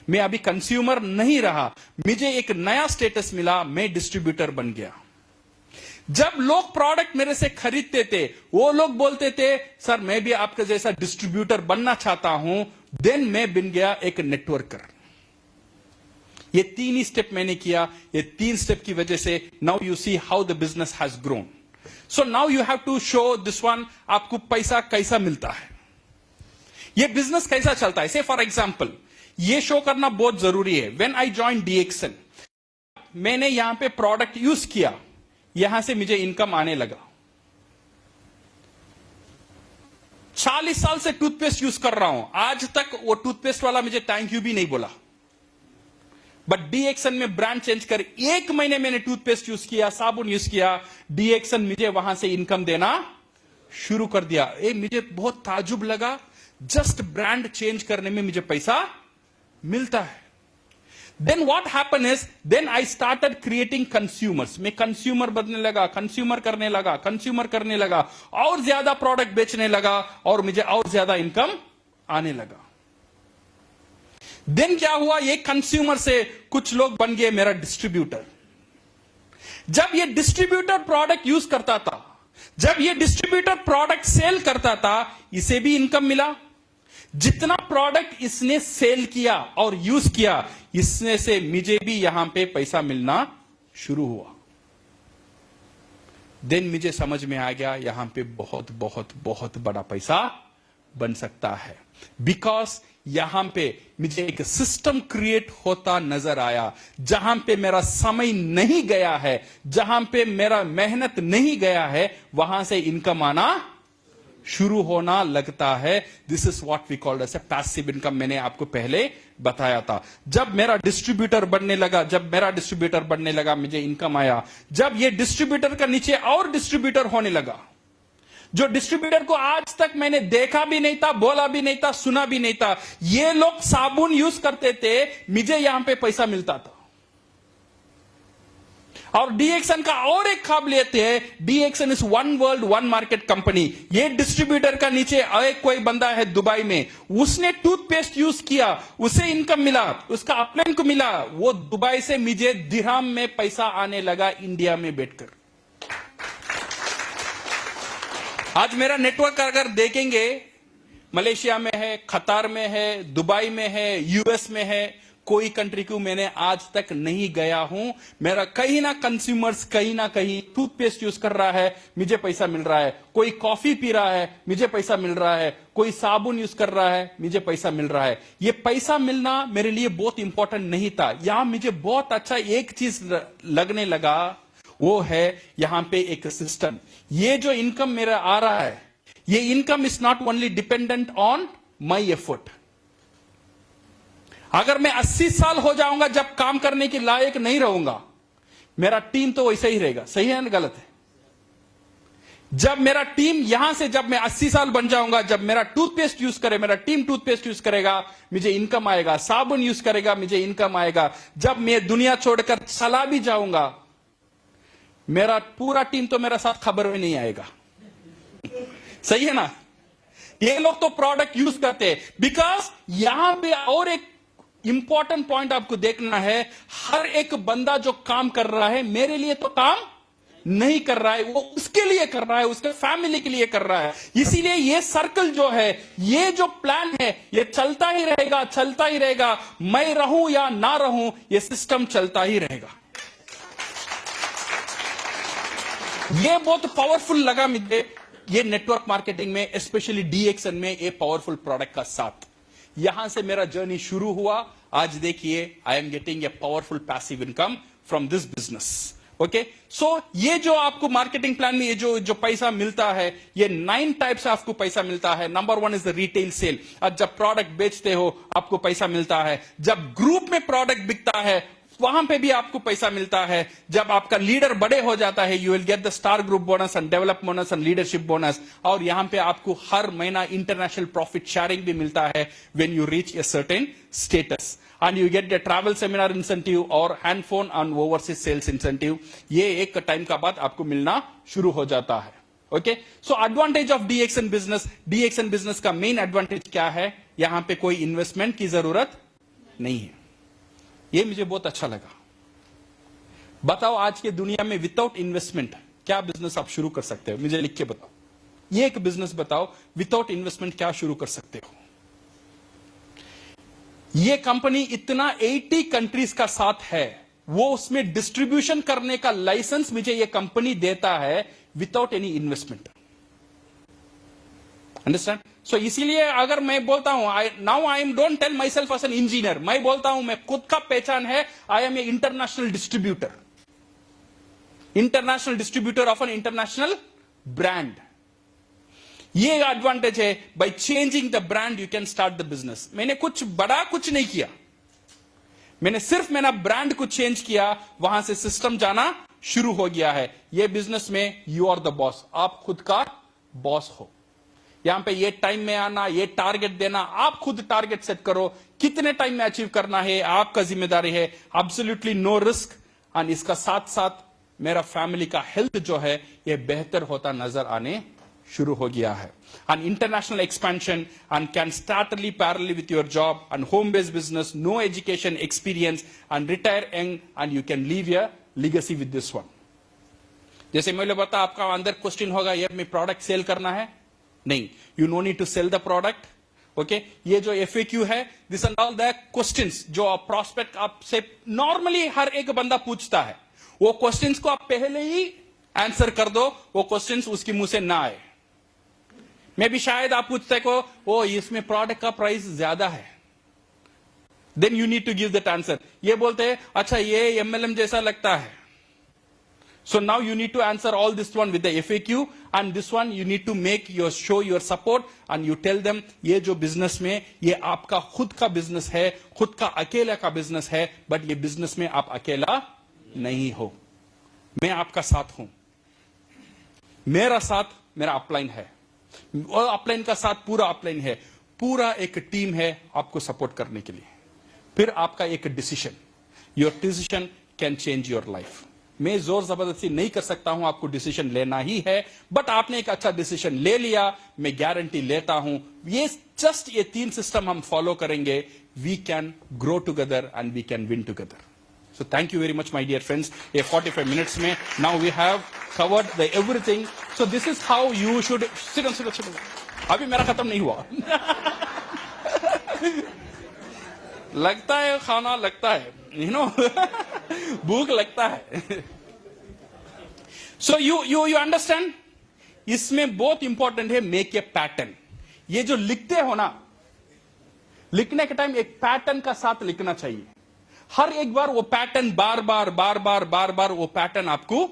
मैं अभी कंज्यूमर नहीं रहा, मुझे एक नया स्टेटस मिला, मैं डिस्ट्रीब्यूटर बन गया। जब लोग प्रोडक्ट मेरे से खरीदते थे, वो लोग बोलते थे सर मैं भी आपका जैसा डिस्ट्रीब्यूटर बनना चाहता हूं, देन मैं बन गया एक नेटवर्कर। ये 3 ही स्टेप मैंने किया। ये 3 स्टेप की वजह से now you see how the business has grown. So now you have to show this one, आपको पैसा कैसा मिलता है, ये बिजनेस कैसा चलता है। से फॉर एग्जाम्पल ये शो करना बहुत जरूरी है। व्हेन आई जॉइन डीएक्सन, मैंने यहां पे प्रोडक्ट यूज किया, यहां से मुझे इनकम आने लगा। 40 साल से टूथपेस्ट यूज कर रहा हूं, आज तक वो टूथपेस्ट वाला मुझे थैंक यू भी नहीं बोला। बट डीएक्सन में ब्रांड चेंज कर 1 महीने मैंने टूथपेस्ट यूज किया, साबुन यूज किया, डीएक्सन मुझे वहां से इनकम देना शुरू कर दिया। मुझे बहुत ताजुब लगा, जस्ट ब्रांड चेंज करने में मुझे पैसा मिलता है। Then what happen is, then I started creating consumers. मैं कंज्यूमर बनने लगा, कंज्यूमर करने लगा, कंज्यूमर करने लगा, और ज्यादा प्रोडक्ट बेचने लगा, और मुझे और ज्यादा इनकम आने लगा। देन क्या हुआ, ये कंज्यूमर से कुछ लोग बन गए मेरा डिस्ट्रीब्यूटर। जब ये डिस्ट्रीब्यूटर प्रोडक्ट यूज करता था, जब ये डिस्ट्रीब्यूटर प्रोडक्ट सेल करता था, इसे भी इनकम मिला। जितना प्रोडक्ट इसने सेल किया और यूज किया, इसमें से मुझे भी यहां पे पैसा मिलना शुरू हुआ। देन मुझे समझ में आ गया यहां पे बहुत बहुत बहुत बड़ा पैसा बन सकता है, बिकॉज यहां पे मुझे एक सिस्टम क्रिएट होता नजर आया, जहां पे मेरा समय नहीं गया है, जहां पे मेरा मेहनत नहीं गया है, वहां से इनकम आना शुरू होना लगता है। This is what we called as a passive income. मैंने आपको पहले बताया था। जब मेरा डिस्ट्रीब्यूटर बनने लगा, मुझे इनकम आया। जब ये डिस्ट्रीब्यूटर का नीचे और डिस्ट्रीब्यूटर होने लगा, जो डिस्ट्रीब्यूटर को आज तक मैंने देखा भी नहीं था, बोला भी नहीं था, सुना भी नहीं था, ये लोग साबुन यूज करते थे, मुझे यहां पे पैसा मिलता था। और डीएक्सन का और एक काबिलियत है, DXN is one world one market company. ये डिस्ट्रीब्यूटर का नीचे एक कोई बंदा है दुबई में, उसने टूथपेस्ट यूज किया, उसे इनकम मिला, उसका अपलाइन को मिला, वो दुबई से मुझे दिरहम में पैसा आने लगा इंडिया में बैठकर। आज मेरा नेटवर्क अगर देखेंगे, मलेशिया में है, कतार में है, दुबई में है, यूएस में है, कोई कंट्री को मैंने आज तक नहीं गया हूं। मेरा कहीं ना कंज्यूमर्स कहीं ना कहीं टूथपेस्ट यूज कर रहा है, मुझे पैसा मिल रहा है। कोई कॉफी पी रहा है, मुझे पैसा मिल रहा है। कोई साबुन यूज कर रहा है, मुझे पैसा मिल रहा है। ये पैसा मिलना मेरे लिए बहुत इंपॉर्टेंट नहीं था। यहां मुझे बहुत अच्छा एक चीज लगने लगा, वो है यहां पे एक सिस्टम। ये जो इनकम मेरा आ रहा है, ये income is not only dependent on my effort. अगर मैं 80 साल हो जाऊंगा, जब काम करने के लायक नहीं रहूंगा, मेरा टीम तो वैसा ही रहेगा। सही है ना गलत है? जब मेरा टीम यहां से, जब मैं 80 साल बन जाऊंगा, जब मेरा टूथपेस्ट यूज करे, मेरा टीम टूथपेस्ट यूज करेगा, मुझे इनकम आएगा। साबुन यूज करेगा, मुझे इनकम आएगा। जब मैं दुनिया छोड़कर चला भी जाऊंगा, मेरा पूरा टीम तो मेरा साथ खबर में नहीं आएगा। सही है ना? ये लोग तो प्रोडक्ट यूज करते हैं। बिकॉज यहां पे और एक इंपॉर्टेंट पॉइंट आपको देखना है, हर एक बंदा जो काम कर रहा है, मेरे लिए तो काम नहीं कर रहा है, वो उसके लिए कर रहा है, उसके फैमिली के लिए कर रहा है। इसीलिए ये सर्कल जो है, ये जो प्लान है, ये चलता ही रहेगा, चलता ही रहेगा। मैं रहूं या ना रहूं, ये सिस्टम चलता ही रहेगा। ये बहुत पावरफुल लगा मुझे, ये नेटवर्क मार्केटिंग में, स्पेशली डीएक्सन में, ये पावरफुल प्रोडक्ट का साथ। यहां से मेरा जर्नी शुरू हुआ। आज देखिए, I am getting a powerful passive income from this business. Okay, so ये जो आपको मार्केटिंग प्लान में ये जो पैसा मिलता है, ये 9 टाइप से आपको पैसा मिलता है। Number 1 is the retail sale. आज जब प्रोडक्ट बेचते हो, आपको पैसा मिलता है। जब ग्रुप में प्रोडक्ट बिकता है, वहां पे भी आपको पैसा मिलता है। जब आपका लीडर बड़े हो जाता है, you will get the star group bonus and develop bonus and leadership bonus. और यहां पे आपको हर महीना इंटरनेशनल प्रॉफिट शेयरिंग भी मिलता है when you reach a certain status. And you get the travel seminar incentive और hand phone and overseas sales incentive. ये एक टाइम का बाद आपको मिलना शुरू हो जाता है। Okay, so advantage of DXN business. DXN business का मेन एडवांटेज क्या है? यहां पे कोई इन्वेस्टमेंट की जरूरत नहीं है। ये मुझे बहुत अच्छा लगा। बताओ आज के दुनिया में विदाउट इन्वेस्टमेंट क्या बिजनेस आप शुरू कर सकते हो? मुझे लिख के बताओ। ये एक बिजनेस बताओ विदाउट इन्वेस्टमेंट क्या शुरू कर सकते हो। ये कंपनी इतना 80 कंट्रीज का साथ है, वो उसमें डिस्ट्रीब्यूशन करने का लाइसेंस मुझे ये कंपनी देता है without any investment. Understand? So इसीलिए अगर मैं बोलता हूं now I am don't tell myself as an engineer, मैं बोलता हूं मैं खुद का पहचान है I am a international distributor, international distributor of an international brand. ये एडवांटेज है। By changing the brand you can start the business. मैंने कुछ बड़ा कुछ नहीं किया, मैंने सिर्फ मेरा ब्रांड को चेंज किया, वहां से सिस्टम जाना शुरू हो गया है। ये बिजनेस में यू आर द बॉस, आप खुद का बॉस हो। यहां पे ये टाइम में आना, ये टारगेट देना, आप खुद टारगेट सेट करो, कितने टाइम में अचीव करना है आपका जिम्मेदारी है। Absolutely no risk. एंड इसका साथ साथ मेरा फैमिली का हेल्थ जो है ये बेहतर होता नजर आने शुरू हो गया है। And international expansion and can startly parallelly with your job and home based business, no education experience and retire young and you can leave your legacy with this one. जैसे मैंने बताया, आपका अंदर क्वेश्चन होगा यार मैं प्रोडक्ट सेल करना है, नहीं, you no need to sell the product. Okay, ये जो FAQ है, this and all the questions जो प्रॉस्पेक्ट आपसे नॉर्मली हर एक बंदा पूछता है, वो क्वेश्चंस को आप पहले ही आंसर कर दो, वो क्वेश्चंस उसके मुंह से ना आए। मैं भी शायद आप पूछते को ओ इसमें प्रोडक्ट का प्राइस ज्यादा है, then you need to give that answer. ये बोलते हैं अच्छा ये MLM जैसा लगता है, so now you need to answer all this one with the FAQ and this one you need to make your show your support and you tell them ये जो बिजनेस में ये आपका खुद का बिजनेस है, खुद का अकेला का बिजनेस है, बट ये बिजनेस में आप अकेला नहीं हो, मैं आपका साथ हूं, मेरा साथ मेरा अपलाइन है, और अपलाइन का साथ पूरा अपलाइन है, पूरा एक टीम है आपको सपोर्ट करने के लिए। फिर आपका एक decision, your decision can change your life. मैं जोर जबरदस्ती नहीं कर सकता हूं, आपको डिसीजन लेना ही है, बट आपने एक अच्छा डिसीजन ले लिया, मैं गारंटी लेता हूं ये जस्ट ये 3 सिस्टम हम फॉलो करेंगे, we can grow together and we can win together. So thank you very much my dear friends. ये 45 मिनट्स में now we have covered the everything. So this is how you should sit on, अभी मेरा खत्म नहीं हुआ लगता है खाना लगता है, यू नो भूख लगता है। सो यू अंडरस्टैंड, इसमें बहुत इंपॉर्टेंट है मेक ए पैटर्न। ये जो लिखते हो ना, लिखने के टाइम एक पैटर्न का साथ लिखना चाहिए। हर एक बार वो पैटर्न बार बार वो पैटर्न आपको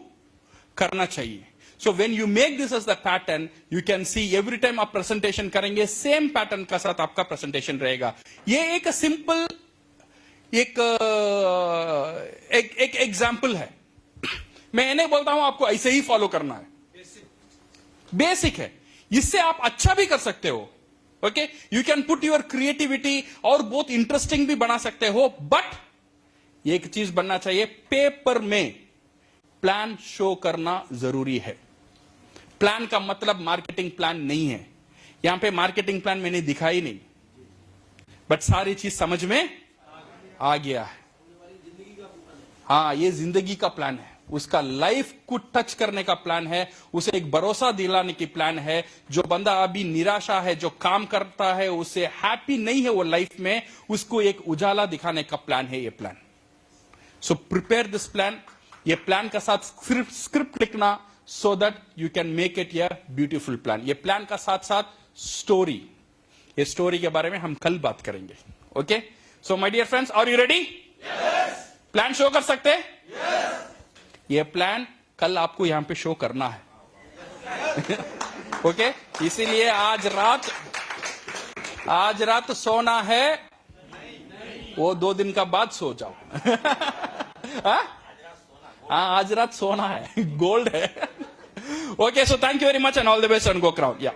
करना चाहिए। So when you make this as the pattern, you can see every time आप प्रेजेंटेशन करेंगे सेम पैटर्न का साथ आपका प्रेजेंटेशन रहेगा। ये एक सिंपल एक एग्जाम्पल है, मैं नहीं बोलता हूं आपको ऐसे ही फॉलो करना है, बेसिक है, इससे आप अच्छा भी कर सकते हो। Okay, you can put your creativity और बहुत इंटरेस्टिंग भी बना सकते हो, बट एक चीज बनना चाहिए, पेपर में प्लान शो करना जरूरी है। प्लान का मतलब मार्केटिंग प्लान नहीं है, यहां पे मार्केटिंग प्लान मैंने दिखाई नहीं, बट सारी चीज समझ में आ गया है। हाँ, ये जिंदगी का प्लान है, उसका लाइफ को टच करने का प्लान है, उसे एक भरोसा दिलाने की प्लान है। जो बंदा अभी निराशा है, जो काम करता है, उसे हैप्पी नहीं है वो लाइफ में, उसको एक उजाला दिखाने का प्लान है ये plan. So prepare this plan. ये प्लान का साथ स्क्रिप्ट लिखना, so that you can make it a beautiful plan. ये प्लान का साथ साथ स्टोरी, ये स्टोरी के बारे में हम कल बात करेंगे। Okay, so my dear friends, are you ready? Yes. Plan show कर सकते हैं? यस। ये प्लान कल आपको यहां पे शो करना है ओके, इसीलिए आज रात सोना है, वो 2 दिन का बाद सो जाओ हाँ, आज रात सोना है, गोल्ड है. Okay, so thank you very much and all the best and go Crown. Yeah.